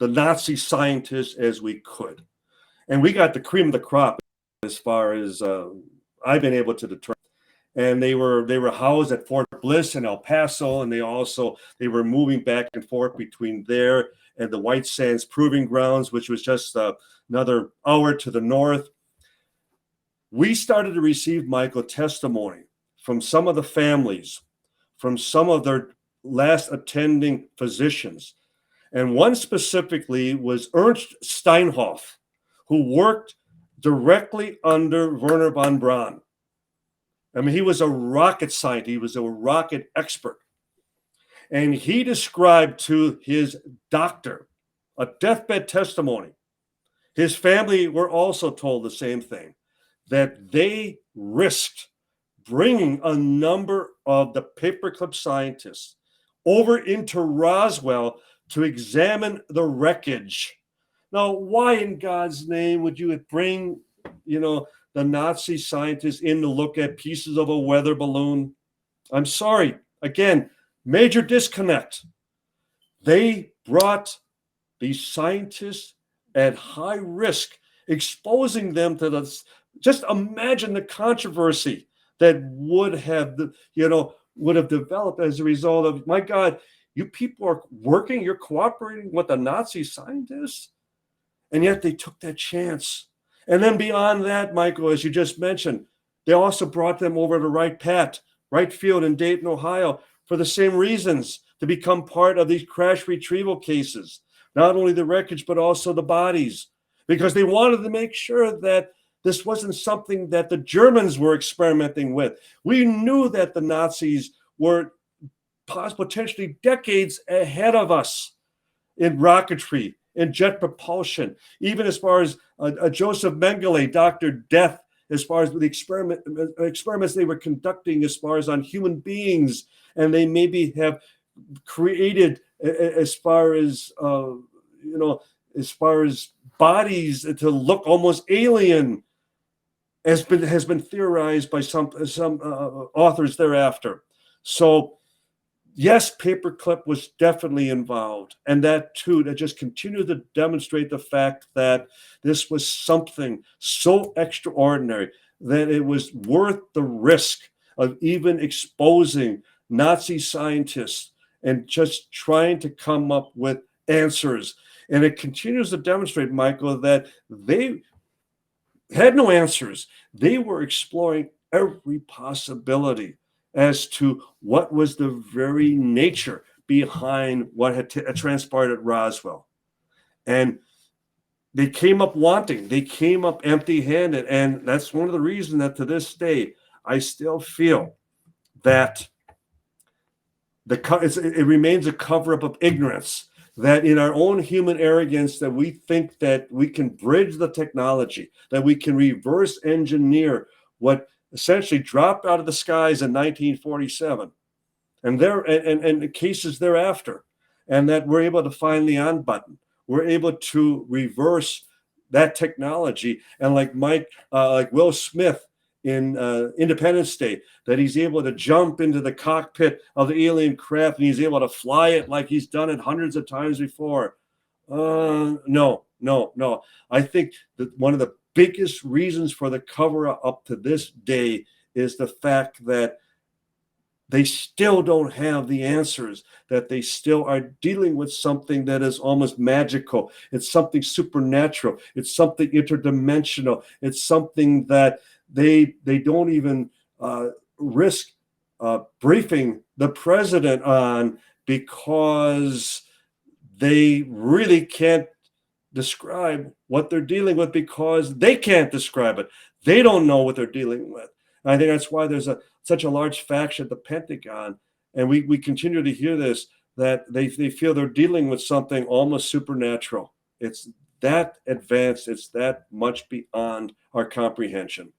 the Nazi scientists as we could. And we got the cream of the crop as far as I've been able to determine. And they were housed at Fort Bliss in El Paso, and they were moving back and forth between there and the White Sands Proving Grounds, which was just another hour to the north. We started to receive, Michael, testimony from some of the families, from some of their last attending physicians. And one specifically was Ernst Steinhoff, who worked directly under Werner von Braun. I mean, he was a rocket scientist. He was a rocket expert. And he described to his doctor a deathbed testimony. His family were also told the same thing, that they risked bringing a number of the Paperclip scientists over into Roswell to examine the wreckage. Now, why in God's name would you bring, the Nazi scientists in to look at pieces of a weather balloon? I'm sorry. Again, major disconnect. They brought these scientists at high risk, exposing them to the. Just imagine the controversy that would have developed as a result of, my God, you people are working, you're cooperating with the Nazi scientists, and yet they took that chance. And then beyond that, Michael, as you just mentioned, they also brought them over to Wright Field in Dayton, Ohio, for the same reasons, to become part of these crash retrieval cases, not only the wreckage, but also the bodies, because they wanted to make sure that this wasn't something that the Germans were experimenting with. We knew that the Nazis were potentially decades ahead of us in rocketry, in jet propulsion, even as far as Joseph Mengele, Dr. Death, as far as the experiments they were conducting as far as on human beings, and they maybe have created as far as bodies to look almost alien, has been theorized by some authors thereafter. So yes, Paperclip was definitely involved, and that just continued to demonstrate the fact that this was something so extraordinary that it was worth the risk of even exposing Nazi scientists and just trying to come up with answers. And it continues to demonstrate, Michael, that they had no answers. They were exploring every possibility as to what was the very nature behind what had transpired at Roswell. And they came up wanting. They came up empty-handed. And that's one of the reasons that to this day, I still feel that it remains a cover-up of ignorance, that in our own human arrogance, that we think that we can bridge the technology, that we can reverse engineer what essentially dropped out of the skies in 1947 and the cases thereafter, and that we're able to find the on button. We're able to reverse that technology. And like Will Smith in Independence Day, that he's able to jump into the cockpit of the alien craft and he's able to fly it like he's done it hundreds of times before. No. I think that one of the biggest reasons for the cover up to this day is the fact that they still don't have the answers, that they still are dealing with something that is almost magical. It's something supernatural. It's something interdimensional. It's something that they don't even risk briefing the president on because they really can't describe what they're dealing with because they can't describe it. They don't know what they're dealing with. And I think that's why there's such a large faction at the Pentagon. And we continue to hear this, that they feel they're dealing with something almost supernatural. It's that advanced. It's that much beyond our comprehension.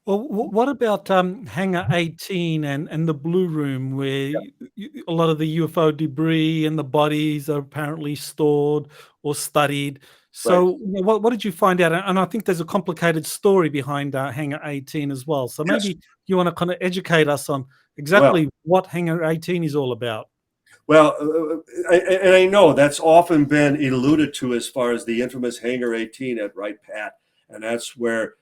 Well, what about Hangar 18 and the Blue Room, where a lot of the UFO debris and the bodies are apparently stored or studied? Right. So, what did you find out? And I think there's a complicated story behind Hangar 18 as well. So Yes. maybe you want to kind of educate us on Well, exactly what Hangar 18 is all about. Well, and I know that's often been alluded to as far as the infamous Hangar 18 at Wright Pat, and that's where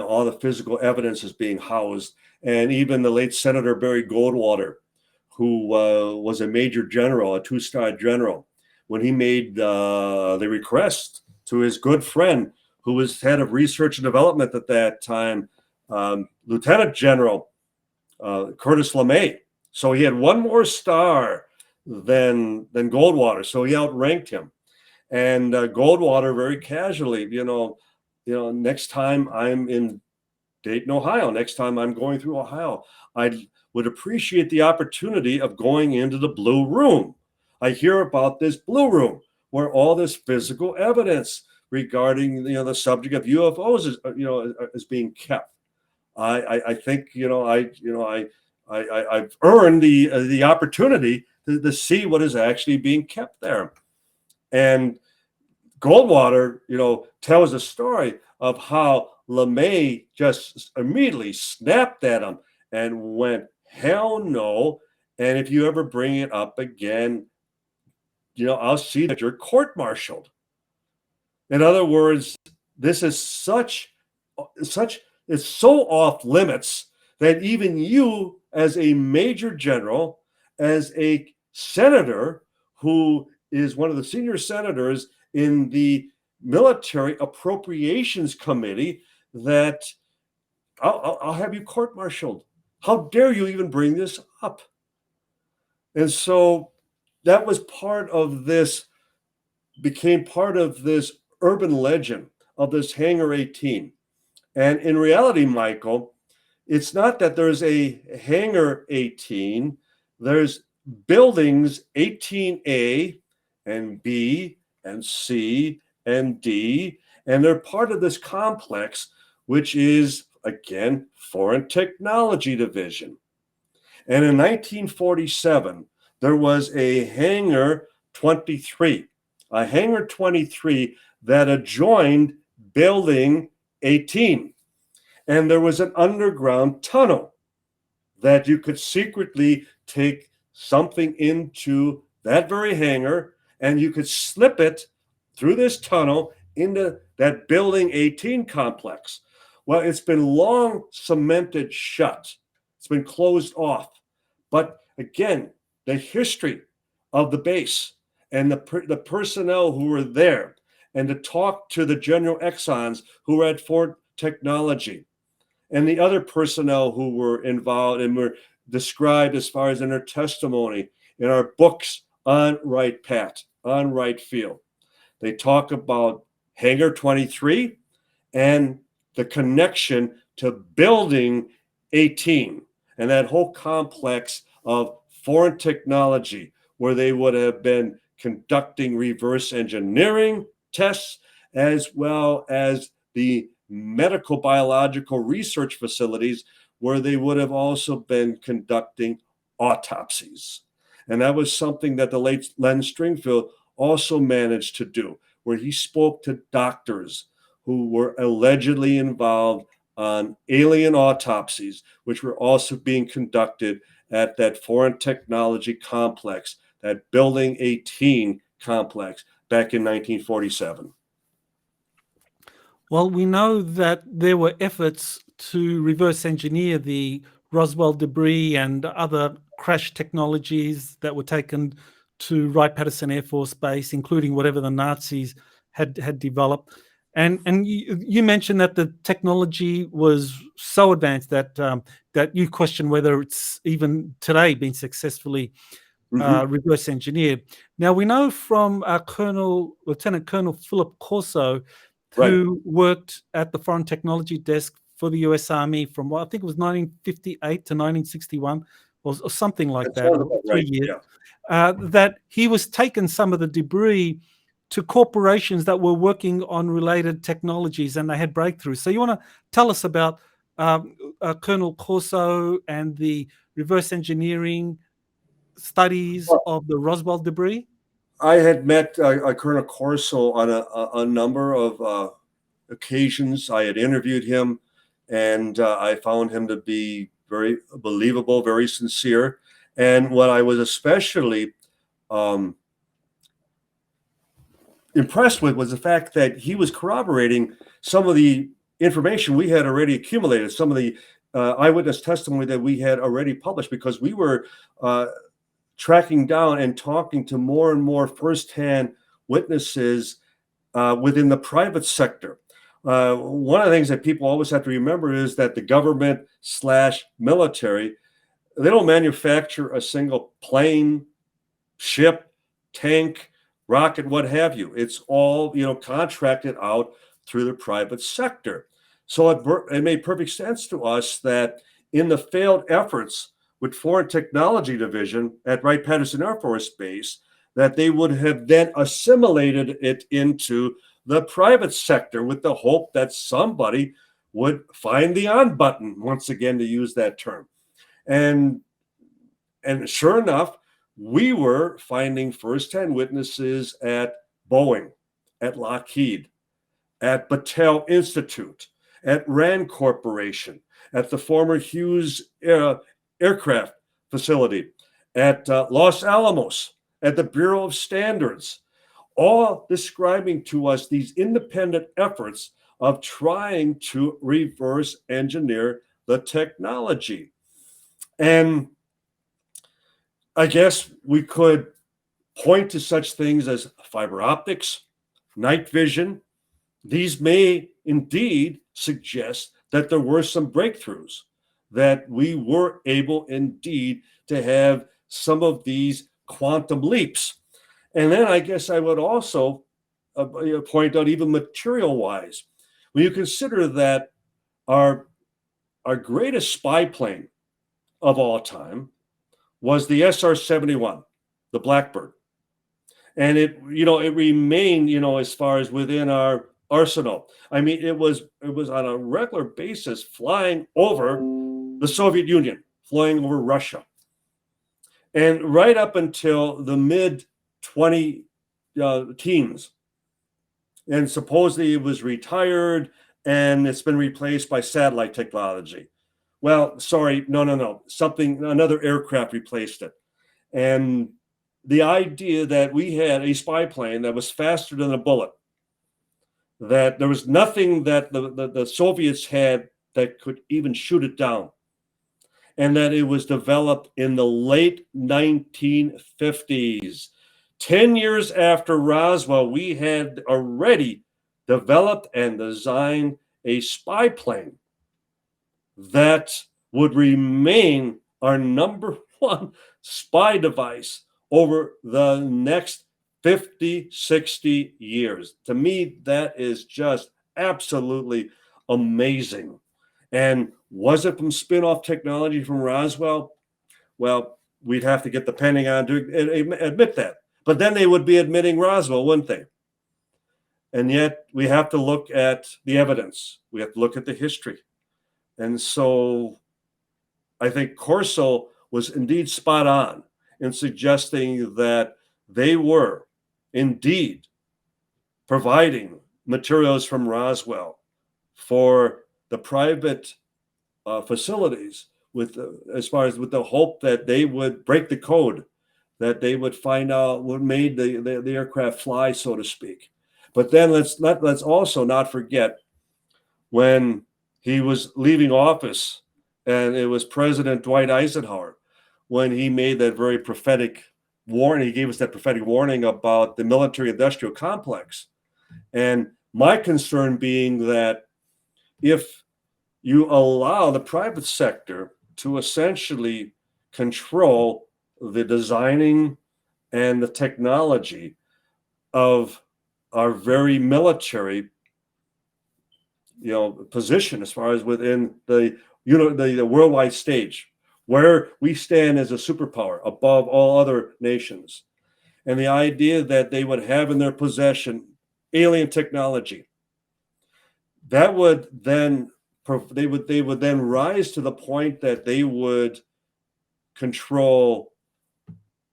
all the physical evidence is being housed. And even the late Senator Barry Goldwater, who was a major general, a two-star general, when he made the request to his good friend, who was head of research and development at that time, Lieutenant General Curtis LeMay. So he had one more star than Goldwater, so he outranked him. And Goldwater very casually, next time I'm in Dayton, Ohio, next time I'm going through Ohio, I would appreciate the opportunity of going into the Blue Room. I hear about this Blue Room where all this physical evidence regarding the subject of UFOs is being kept. I think I've earned the opportunity to see what is actually being kept there. And Goldwater, tells a story of how LeMay just immediately snapped at him and went, "Hell no! And if you ever bring it up again, I'll see that you're court-martialed." In other words, this is it's so off limits that even you, as a major general, as a senator who is one of the senior senators in the Military Appropriations Committee, that I'll have you court-martialed. How dare you even bring this up? And so that was became part of this urban legend of this Hangar 18. And in reality, Michael, it's not that there's a Hangar 18, there's buildings 18A and B and C and D, and they're part of this complex, which is, again, Foreign Technology Division. And in 1947, there was a Hangar 23, that adjoined Building 18. And there was an underground tunnel that you could secretly take something into that very hangar, and you could slip it through this tunnel into that Building 18 complex. Well, it's been long cemented shut. It's been closed off. But again, the history of the base and the personnel who were there, and to talk to the General Exxons who were at Fort Technology, and the other personnel who were involved and were described as far as in their testimony in our books on Wright Field. They talk about Hangar 23 and the connection to Building 18 and that whole complex of foreign technology where they would have been conducting reverse engineering tests, as well as the medical biological research facilities where they would have also been conducting autopsies. And that was something that the late Len Stringfield also managed to do, where he spoke to doctors who were allegedly involved on alien autopsies, which were also being conducted at that foreign technology complex, that Building 18 complex back in 1947. Well, we know that there were efforts to reverse engineer the Roswell debris and other crash technologies that were taken to Wright-Patterson Air Force Base, including whatever the Nazis had developed. And you mentioned that the technology was so advanced that that you question whether it's even today been successfully reverse engineered. Now we know from Lieutenant Colonel Philip Corso, Right. who worked at the Foreign Technology Desk for the U.S. Army from I think it was 1958 to 1961, or something like That that, sounds or about right. 3 years. Yeah. That he was taking some of the debris to corporations that were working on related technologies, and they had breakthroughs. So you want to tell us about Colonel Corso and the reverse engineering studies Well, of the Roswell debris? I had met Colonel Corso on a number of occasions. I had interviewed him, and I found him to be very believable, very sincere. And what I was especially um, impressed with was the fact that he was corroborating some of the information we had already accumulated, some of the eyewitness testimony that we had already published, because we were tracking down and talking to more and more firsthand witnesses within the private sector. One of the things that people always have to remember is that the government slash military, they don't manufacture a single plane, ship, tank, rocket, what have you. It's all, contracted out through the private sector. So it made perfect sense to us that in the failed efforts with Foreign Technology Division at Wright-Patterson Air Force Base, that they would have then assimilated it into the private sector with the hope that somebody would find the on button, once again, to use that term. And sure enough, we were finding firsthand witnesses at Boeing, at Lockheed, at Battelle Institute, at Rand Corporation, at the former Hughes aircraft facility, at Los Alamos, at the Bureau of Standards, all describing to us these independent efforts of trying to reverse engineer the technology. And I guess we could point to such things as fiber optics, night vision. These may indeed suggest that there were some breakthroughs, that we were able indeed to have some of these quantum leaps. And then I guess I would also point out, even material wise, when you consider that our greatest spy plane of all time was the SR-71, the Blackbird. And it remained, as far as within our arsenal. I mean, it was on a regular basis flying over the Soviet Union, flying over Russia. And right up until the mid 20 teens. And supposedly it was retired and it's been replaced by satellite technology. Well, sorry, no. Another aircraft replaced it. And the idea that we had a spy plane that was faster than a bullet, that there was nothing that the Soviets had that could even shoot it down, and that it was developed in the late 1950s. 10 years after Roswell, we had already developed and designed a spy plane that would remain our number one spy device over the next 50, 60 years. To me, that is just absolutely amazing. And was it from spin-off technology from Roswell? Well, we'd have to get the Pentagon to admit that. But then they would be admitting Roswell, wouldn't they? And yet we have to look at the evidence. We have to look at the history. And so I think Corso was indeed spot on in suggesting that they were indeed providing materials from Roswell for the private facilities, as far as with the hope that they would break the code, that they would find out what made the aircraft fly, so to speak. But then let's also not forget when he was leaving office, and it was President Dwight Eisenhower, when he made that very prophetic warning. He gave us that prophetic warning about the military-industrial complex. And My concern being that if you allow the private sector to essentially control the designing and the technology of our very military, position as far as within the worldwide stage, where we stand as a superpower above all other nations, and the idea that they would have in their possession alien technology, that would then they would then rise to the point that they would control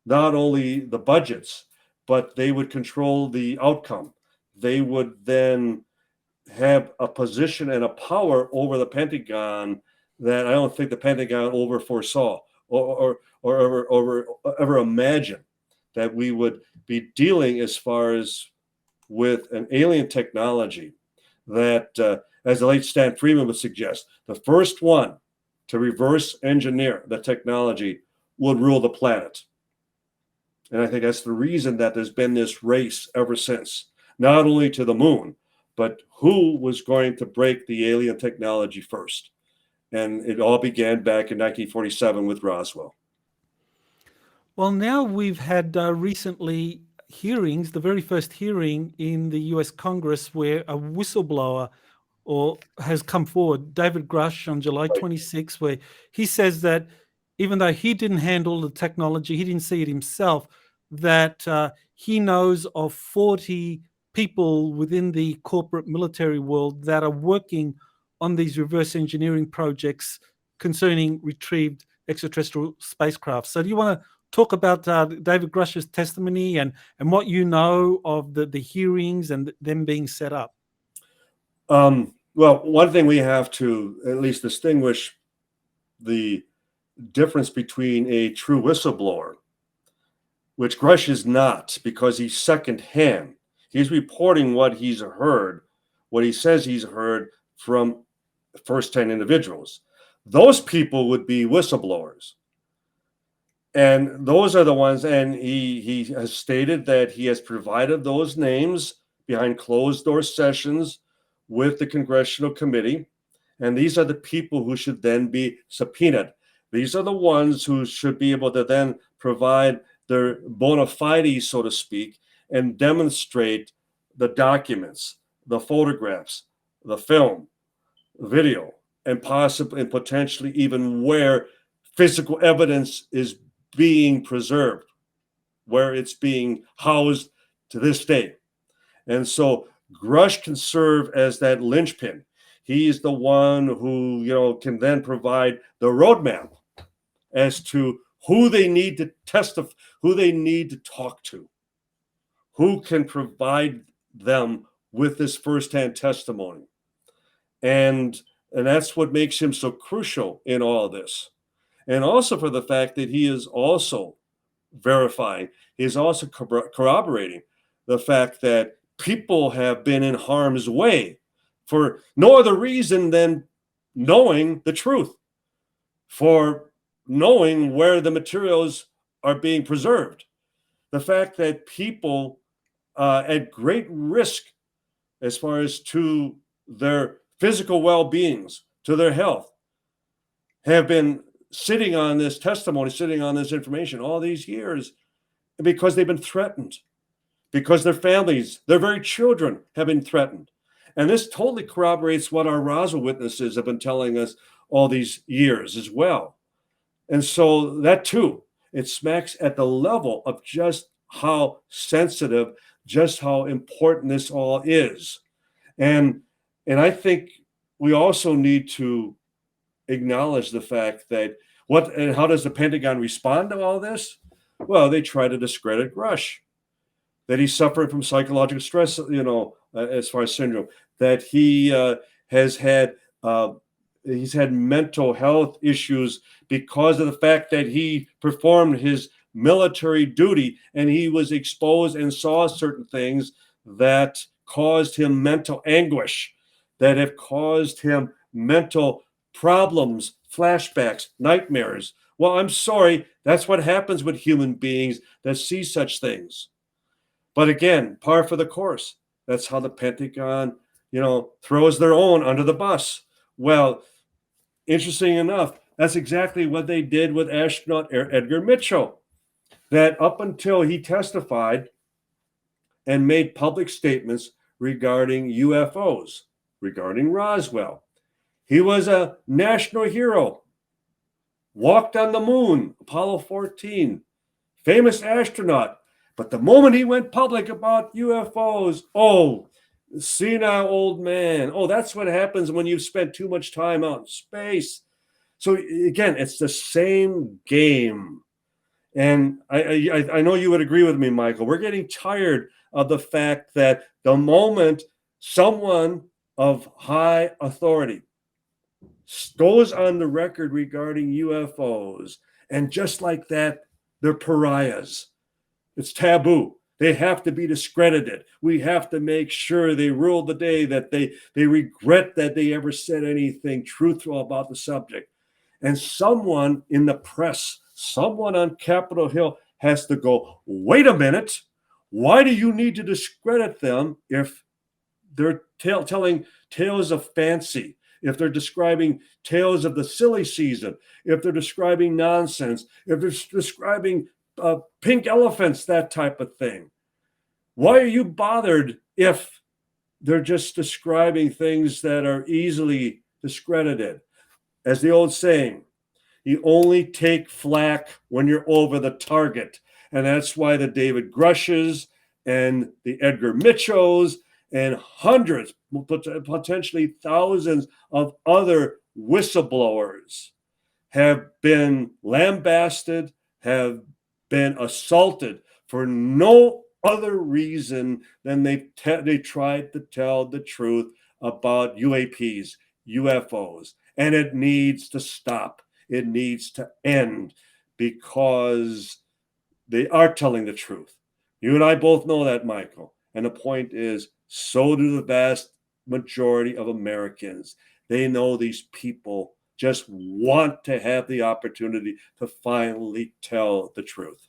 not only the budgets, but they would control the outcome. They would then have a position and a power over the Pentagon that I don't think the Pentagon ever foresaw or ever imagined that we would be dealing as far as with an alien technology that, as the late Stan Freeman would suggest, the first one to reverse engineer the technology would rule the planet. And I think that's the reason that there's been this race ever since, not only to the moon, but who was going to break the alien technology first. And it all began back in 1947 with Roswell. Well, now we've had recently hearings, the very first hearing in the US Congress where a whistleblower has come forward, David Grush, on July 26, where he says that even though he didn't handle the technology, he didn't see it himself, that he knows of 40 people within the corporate military world that are working on these reverse engineering projects concerning retrieved extraterrestrial spacecraft. So do you want to talk about David Grush's testimony and what you know of the hearings and them being set up? Well, one thing we have to at least distinguish the difference between a true whistleblower, which Grush is not, because he's secondhand. He's reporting what he's heard, what he says he's heard from first-hand individuals. Those people would be whistleblowers. And those are the ones, and he has stated that he has provided those names behind closed-door sessions with the Congressional Committee. And these are the people who should then be subpoenaed. These are the ones who should be able to then provide their bona fides, so to speak, and demonstrate the documents, the photographs, the film, video, and possibly and potentially even where physical evidence is being preserved, where it's being housed to this day. And so Grush can serve as that linchpin. He's the one who, can then provide the roadmap as to who they need to testify, who they need to talk to, who can provide them with this firsthand testimony. And that's what makes him so crucial in all this. And also for the fact that he is also verifying, he is also corroborating the fact that people have been in harm's way for no other reason than knowing the truth, for knowing where the materials are being preserved. The fact that people at great risk as far as to their physical well-beings, to their health, have been sitting on this testimony, sitting on this information all these years because they've been threatened, because their families, their very children have been threatened. And this totally corroborates what our Roswell witnesses have been telling us all these years as well. And so that too, it smacks at the level of just how sensitive, just how important this all is. And I think we also need to acknowledge the fact that how does the Pentagon respond to all this? Well, they try to discredit Grush, that he's suffering from psychological stress, as far as syndrome, that he has had he's had mental health issues because of the fact that he performed his military duty and he was exposed and saw certain things that caused him mental anguish, that have caused him mental problems, flashbacks, nightmares. Well, I'm sorry, that's what happens with human beings that see such things. But again, par for the course. That's how the Pentagon, throws their own under the bus. Well, interesting enough, that's exactly what they did with astronaut Edgar Mitchell. That up until he testified and made public statements regarding UFOs, regarding Roswell, he was a national hero, walked on the moon, Apollo 14, famous astronaut. But the moment he went public about UFOs, senile old man. Oh, that's what happens when you've spent too much time out in space. So again, it's the same game. And I know you would agree with me, Michael. We're getting tired of the fact that the moment someone of high authority goes on the record regarding UFOs, and just like that, they're pariahs. It's taboo. They have to be discredited. We have to make sure they rule the day, that they regret that they ever said anything truthful about the subject. And someone in the press, someone on Capitol Hill has to go, wait a minute, why do you need to discredit them if they're telling tales of fancy, if they're describing tales of the silly season, if they're describing nonsense, if they're describing pink elephants, that type of thing? Why are you bothered if they're just describing things that are easily discredited? As the old saying, you only take flack when you're over the target. And that's why the David Grushes and the Edgar Mitchells and hundreds, potentially thousands of other whistleblowers have been lambasted, have been assaulted for no other reason than they tried to tell the truth about UAPs, UFOs. And it needs to stop. It needs to end, because they are telling the truth. You and I both know that, Michael. And the point is, so do the vast majority of Americans. They know these people just want to have the opportunity to finally tell the truth.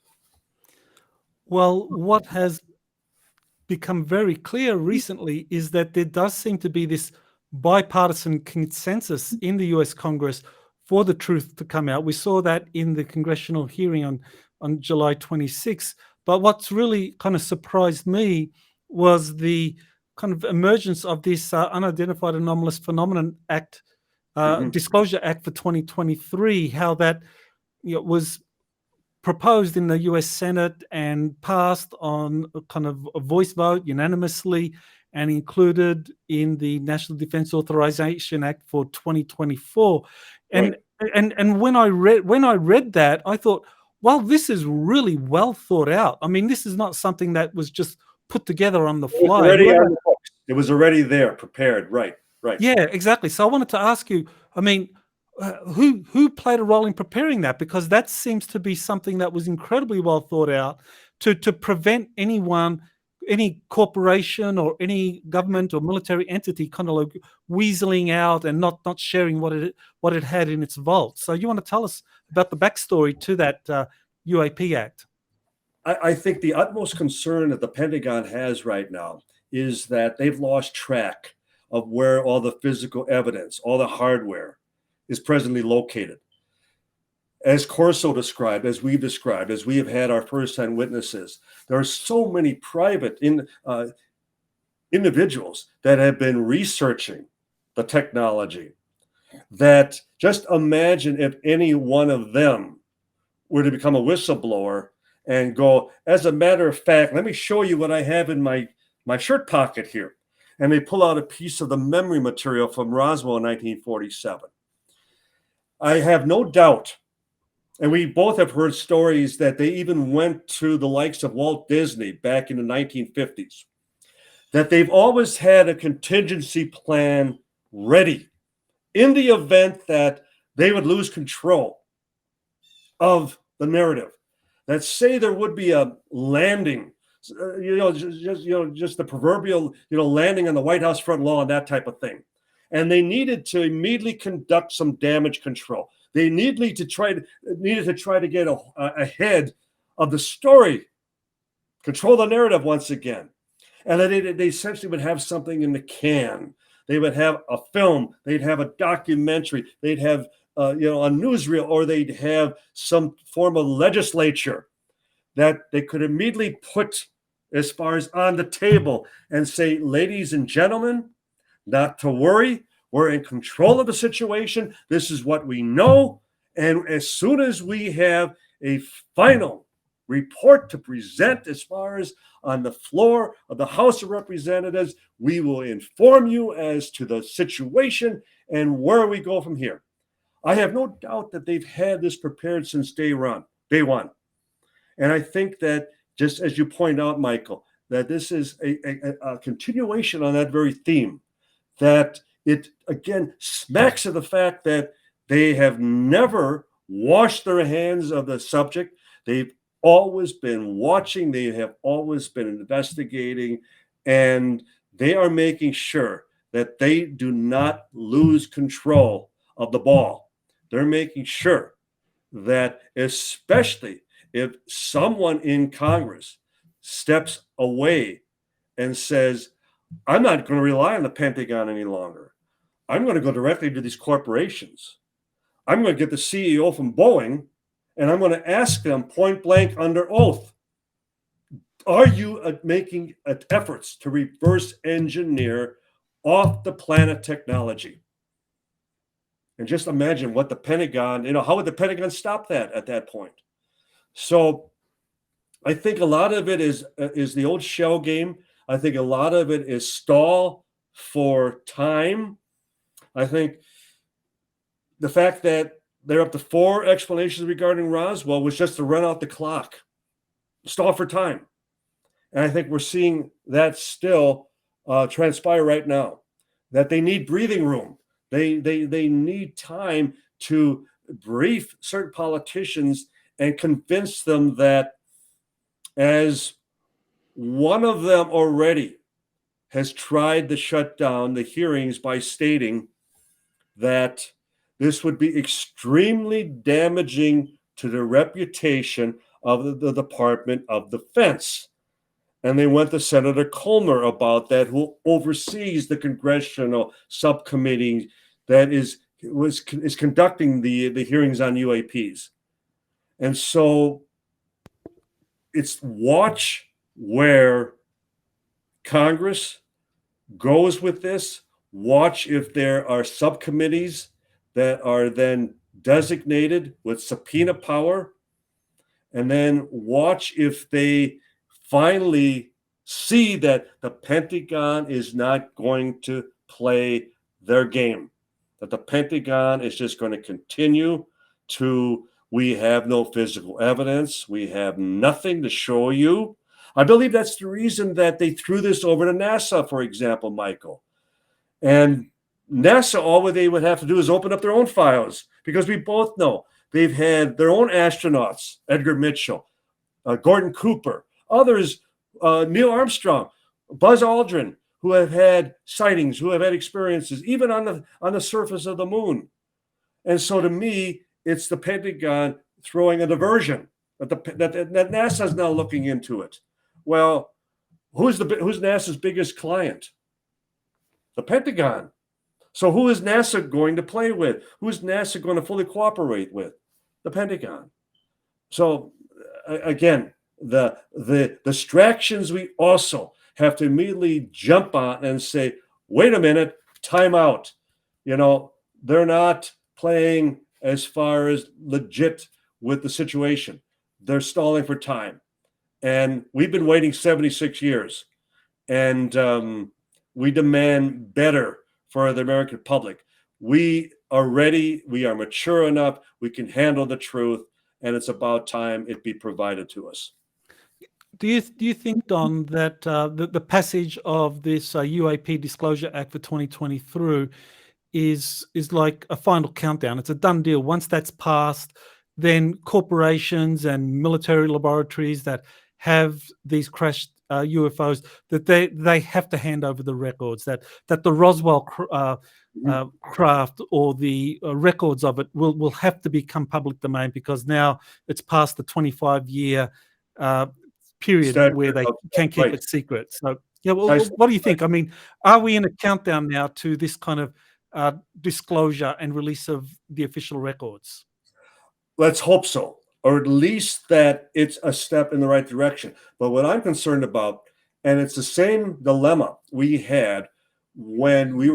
Well, what has become very clear recently is that there does seem to be this bipartisan consensus in the US Congress for the truth to come out. We saw that in the congressional hearing on July 26th. But what's really kind of surprised me was the kind of emergence of this Unidentified Anomalous Phenomenon Act, Disclosure Act for 2023, how that was proposed in the US Senate and passed on a kind of a voice vote unanimously, and included in the National Defense Authorization Act for 2024. And Right. and when I read that, I thought, well, this is really well thought out. I mean, this is not something that was just put together on the It was fly. already on the books. It was already there, prepared. Right. Yeah, exactly. So I wanted to ask you, I mean, who played a role in preparing that? Because that seems to be something that was incredibly well thought out to prevent anyone, any corporation or any government or military entity kind of like weaseling out and not sharing what it had in its vault. So you want to tell us about the backstory to that UAP Act? I think the utmost concern that the Pentagon has right now is that they've lost track of where all the physical evidence, all the hardware is presently located. As Corso described, as we've described, as we have had our first-hand witnesses, there are so many private individuals that have been researching the technology that just imagine if any one of them were to become a whistleblower and go, as a matter of fact, let me show you what I have in my shirt pocket here. And they pull out a piece of the memory material from Roswell in 1947. I have no doubt, and we both have heard stories that they even went to the likes of Walt Disney back in the 1950s, that they've always had a contingency plan ready in the event that they would lose control of the narrative. That say there would be a landing, just the proverbial, landing on the White House front lawn, that type of thing. And they needed to immediately conduct some damage control. They needed to try to get ahead of the story, control the narrative once again. and they essentially would have something in the can. They would have a film, they'd have a documentary, they'd have a newsreel, or they'd have some form of legislature that they could immediately put as far as on the table and say, ladies and gentlemen, not to worry, we're in control of the situation. This is what we know. And as soon as we have a final report to present as far as on the floor of the House of Representatives, we will inform you as to the situation and where we go from here. I have no doubt that they've had this prepared since day one. And I think that, just as you point out, Michael, that this is a continuation on that very theme, that it, again, smacks of the fact that they have never washed their hands of the subject. They've always been watching. They have always been investigating. And they are making sure that they do not lose control of the ball. They're making sure that, especially if someone in Congress steps away and says, I'm not going to rely on the Pentagon any longer. I'm going to go directly to these corporations. I'm going to get the CEO from Boeing, and I'm going to ask them point blank under oath, are you making efforts to reverse engineer off the planet technology? And just imagine what the Pentagon, how would the Pentagon stop that at that point? So I think a lot of it is the old shell game. I think a lot of it is stall for time. I think the fact that they're up to 4 explanations regarding Roswell was just to run out the clock, stall for time. And I think we're seeing that still transpire right now, that they need breathing room. They need time to brief certain politicians and convince them that, as one of them already has tried to shut down the hearings by stating that this would be extremely damaging to the reputation of the Department of Defense. And they went to Senator Comer about that, who oversees the congressional subcommittee that is conducting the hearings on UAPs. And so it's watch where Congress goes with this. Watch if there are subcommittees that are then designated with subpoena power. And then watch if they finally see that the Pentagon is not going to play their game, that the Pentagon is just going to continue to, we have no physical evidence, we have nothing to show you. I believe that's the reason that they threw this over to NASA, for example, Michael. And NASA, all they would have to do is open up their own files, because we both know they've had their own astronauts, Edgar Mitchell, Gordon Cooper, others, Neil Armstrong, Buzz Aldrin, who have had sightings, who have had experiences, even on the surface of the moon. And so to me, it's the Pentagon throwing a diversion, that NASA is now looking into it. Well, who's NASA's biggest client? The Pentagon. So who is NASA going to play with? Who's NASA going to fully cooperate with? The Pentagon. So again, the distractions we also have to immediately jump on and say, wait a minute, time out. They're not playing as far as legit with the situation. They're stalling for time. And we've been waiting 76 years. And we demand better for the American public. We are ready. We are mature enough. We can handle the truth. And it's about time it be provided to us. Do you think, Don, that the passage of this UAP Disclosure Act for 2023 is like a final countdown? It's a done deal. Once that's passed, then corporations and military laboratories that have these crashed UFOs, that they have to hand over the records, that the Roswell craft or the records of it will have to become public domain, because now it's past the 25-year period where they can keep it secret. So Yeah, well, I what do you think? I mean, are we in a countdown now to this kind of disclosure and release of the official records? Let's hope so, or at least that it's a step in the right direction. But what I'm concerned about, and it's the same dilemma we had when we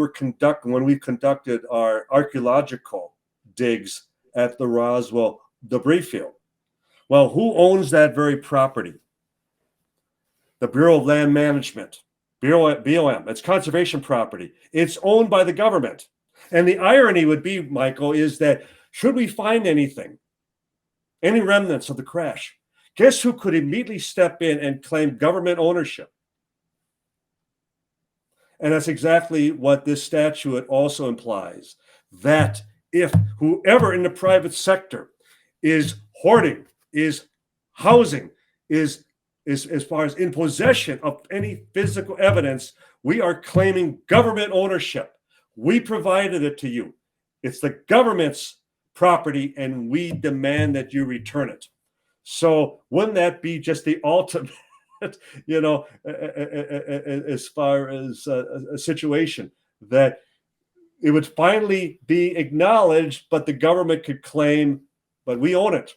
conducted our archaeological digs at the Roswell debris field. Well, who owns that very property? The Bureau of Land Management, BOM. It's conservation property. It's owned by the government. And the irony would be, Michael, is that should we find anything, any remnants of the crash, guess who could immediately step in and claim government ownership? And that's exactly what this statute also implies, that if whoever in the private sector is hoarding, is housing, is as far as in possession of any physical evidence, we are claiming government ownership. We provided it to you. It's the government's property, and we demand that you return it. So wouldn't that be just the ultimate, as far as a situation that it would finally be acknowledged, but the government could claim, but we own it.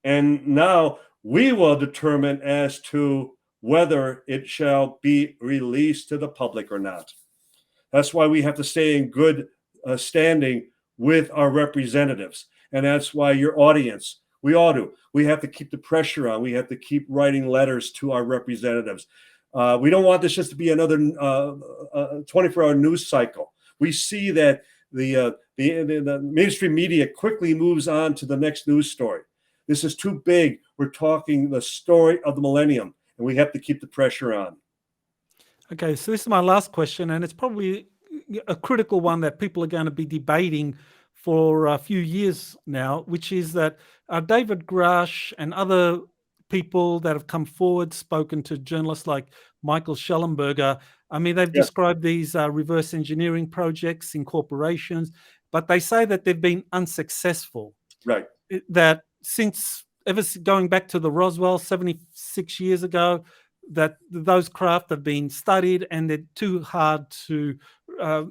And now we will determine as to whether it shall be released to the public or not. That's why we have to stay in good standing with our representatives. And that's why your audience, we all do. We have to keep the pressure on. We have to keep writing letters to our representatives. We don't want this just to be another 24-hour news cycle. We see that the mainstream media quickly moves on to the next news story. This is too big. We're talking the story of the millennium, and we have to keep the pressure on. Okay, so this is my last question, and it's probably a critical one that people are going to be debating for a few years now, which is that David Grush and other people that have come forward, spoken to journalists like Michael Schellenberger. I mean, they've described these reverse engineering projects in corporations, but they say that they've been unsuccessful. Right. That since going back to the Roswell 76 years ago, that those craft have been studied and they're too hard to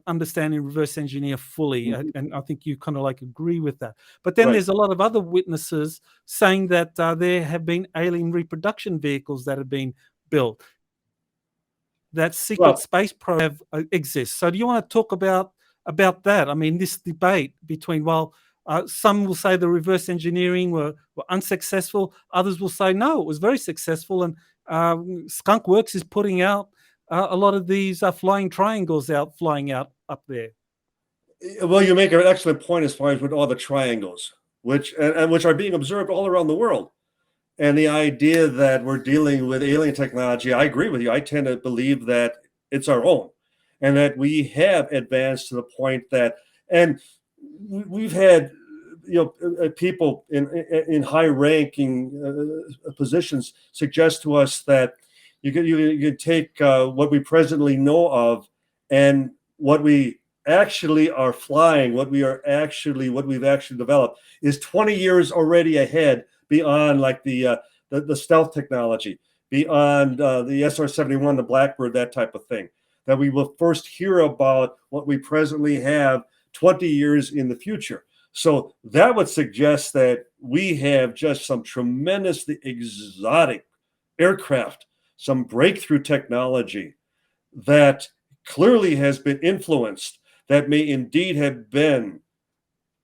understand and reverse engineer fully. Mm-hmm. And I think you kind of like agree with that. But then there's a lot of other witnesses saying that there have been alien reproduction vehicles that have been built, that secret space program exists. So do you want to talk about that? I mean, this debate between, some will say the reverse engineering were unsuccessful. Others will say, no, it was very successful. And Skunk Works is putting out a lot of these flying triangles flying out up there. Well, you make an excellent point as far as with all the triangles, which are being observed all around the world. And the idea that we're dealing with alien technology, I agree with you. I tend to believe that it's our own, and that we have advanced to the point that, and we've had, people in high-ranking positions suggest to us that you can take what we presently know of and what we actually are flying, what we've actually developed is 20 years already ahead, beyond like the stealth technology, beyond the SR-71, the Blackbird, that type of thing. That we will first hear about what we presently have 20 years in the future. So that would suggest that we have just some tremendously exotic aircraft, some breakthrough technology that clearly has been influenced, that may indeed have been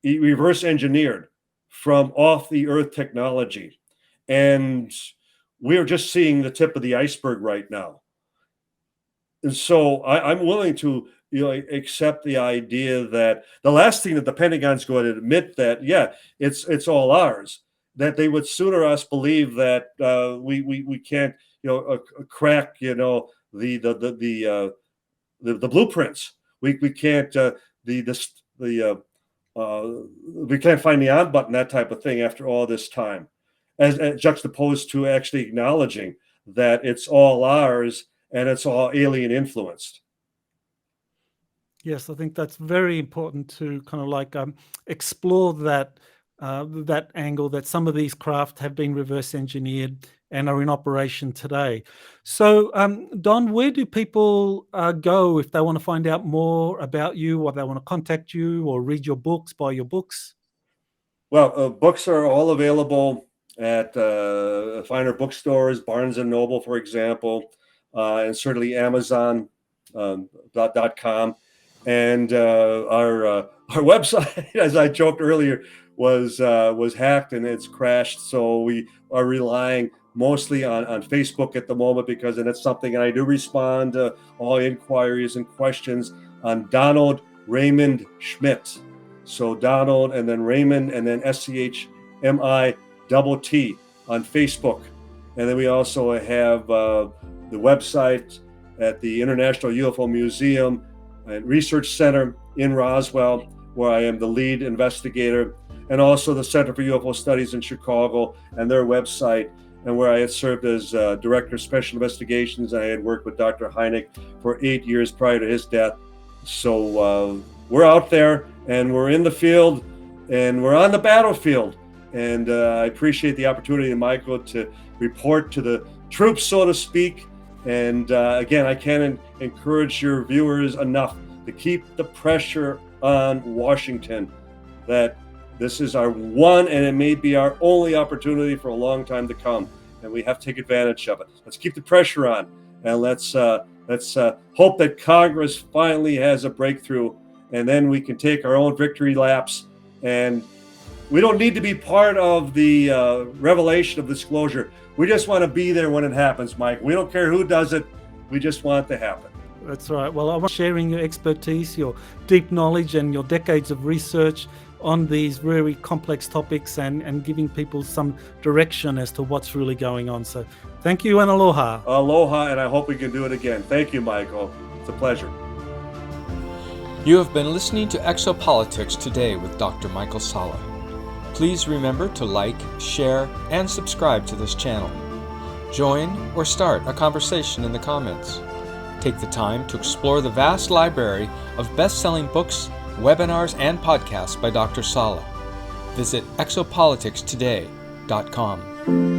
reverse engineered from off the Earth technology. And we're just seeing the tip of the iceberg right now. And so I'm willing to accept the idea that the last thing that the Pentagon's going to admit that, it's all ours, that they would sooner us believe that we can't crack the blueprints. We can't we can't find the on button, that type of thing, after all this time, as juxtaposed to actually acknowledging that it's all ours and it's all alien influenced. Yes, I think that's very important to kind of like explore that that angle that some of these craft have been reverse engineered and are in operation today. So, Don, where do people go if they want to find out more about you, or they want to contact you, or read your books, buy your books? Well, books are all available at finer bookstores, Barnes and Noble, for example, and certainly Amazon .com. And our website, as I joked earlier, was hacked and it's crashed. So we are relying mostly on Facebook at the moment, because and it's something, and I do respond to all inquiries and questions on Donald Raymond Schmitt. So Donald and then Raymond and then SCHMITT on Facebook. And then we also have the website at the International UFO Museum and Research Center in Roswell, where I am the lead investigator, and also the Center for UFO Studies in Chicago and their website, and where I had served as Director of Special Investigations. I had worked with Dr. Hynek for 8 years prior to his death. So we're out there and we're in the field and we're on the battlefield. And I appreciate the opportunity, Michael, to report to the troops, so to speak. And again, I can't encourage your viewers enough to keep the pressure on Washington that this is our one, and it may be our only opportunity for a long time to come, and we have to take advantage of it. Let's keep the pressure on, and let's hope that Congress finally has a breakthrough, and then we can take our own victory laps. And we don't need to be part of the revelation of disclosure. We just want to be there when it happens, Mike. We don't care who does it. We just want it to happen. That's right. Well, I want sharing your expertise, your deep knowledge, and your decades of research on these very complex topics, and giving people some direction as to what's really going on. So thank you and aloha. Aloha, and I hope we can do it again. Thank you, Michael. It's a pleasure. You have been listening to Exopolitics Today with Dr. Michael Salla. Please remember to like, share, and subscribe to this channel. Join or start a conversation in the comments. Take the time to explore the vast library of best-selling books, webinars, and podcasts by Dr. Salla. Visit exopoliticstoday.com.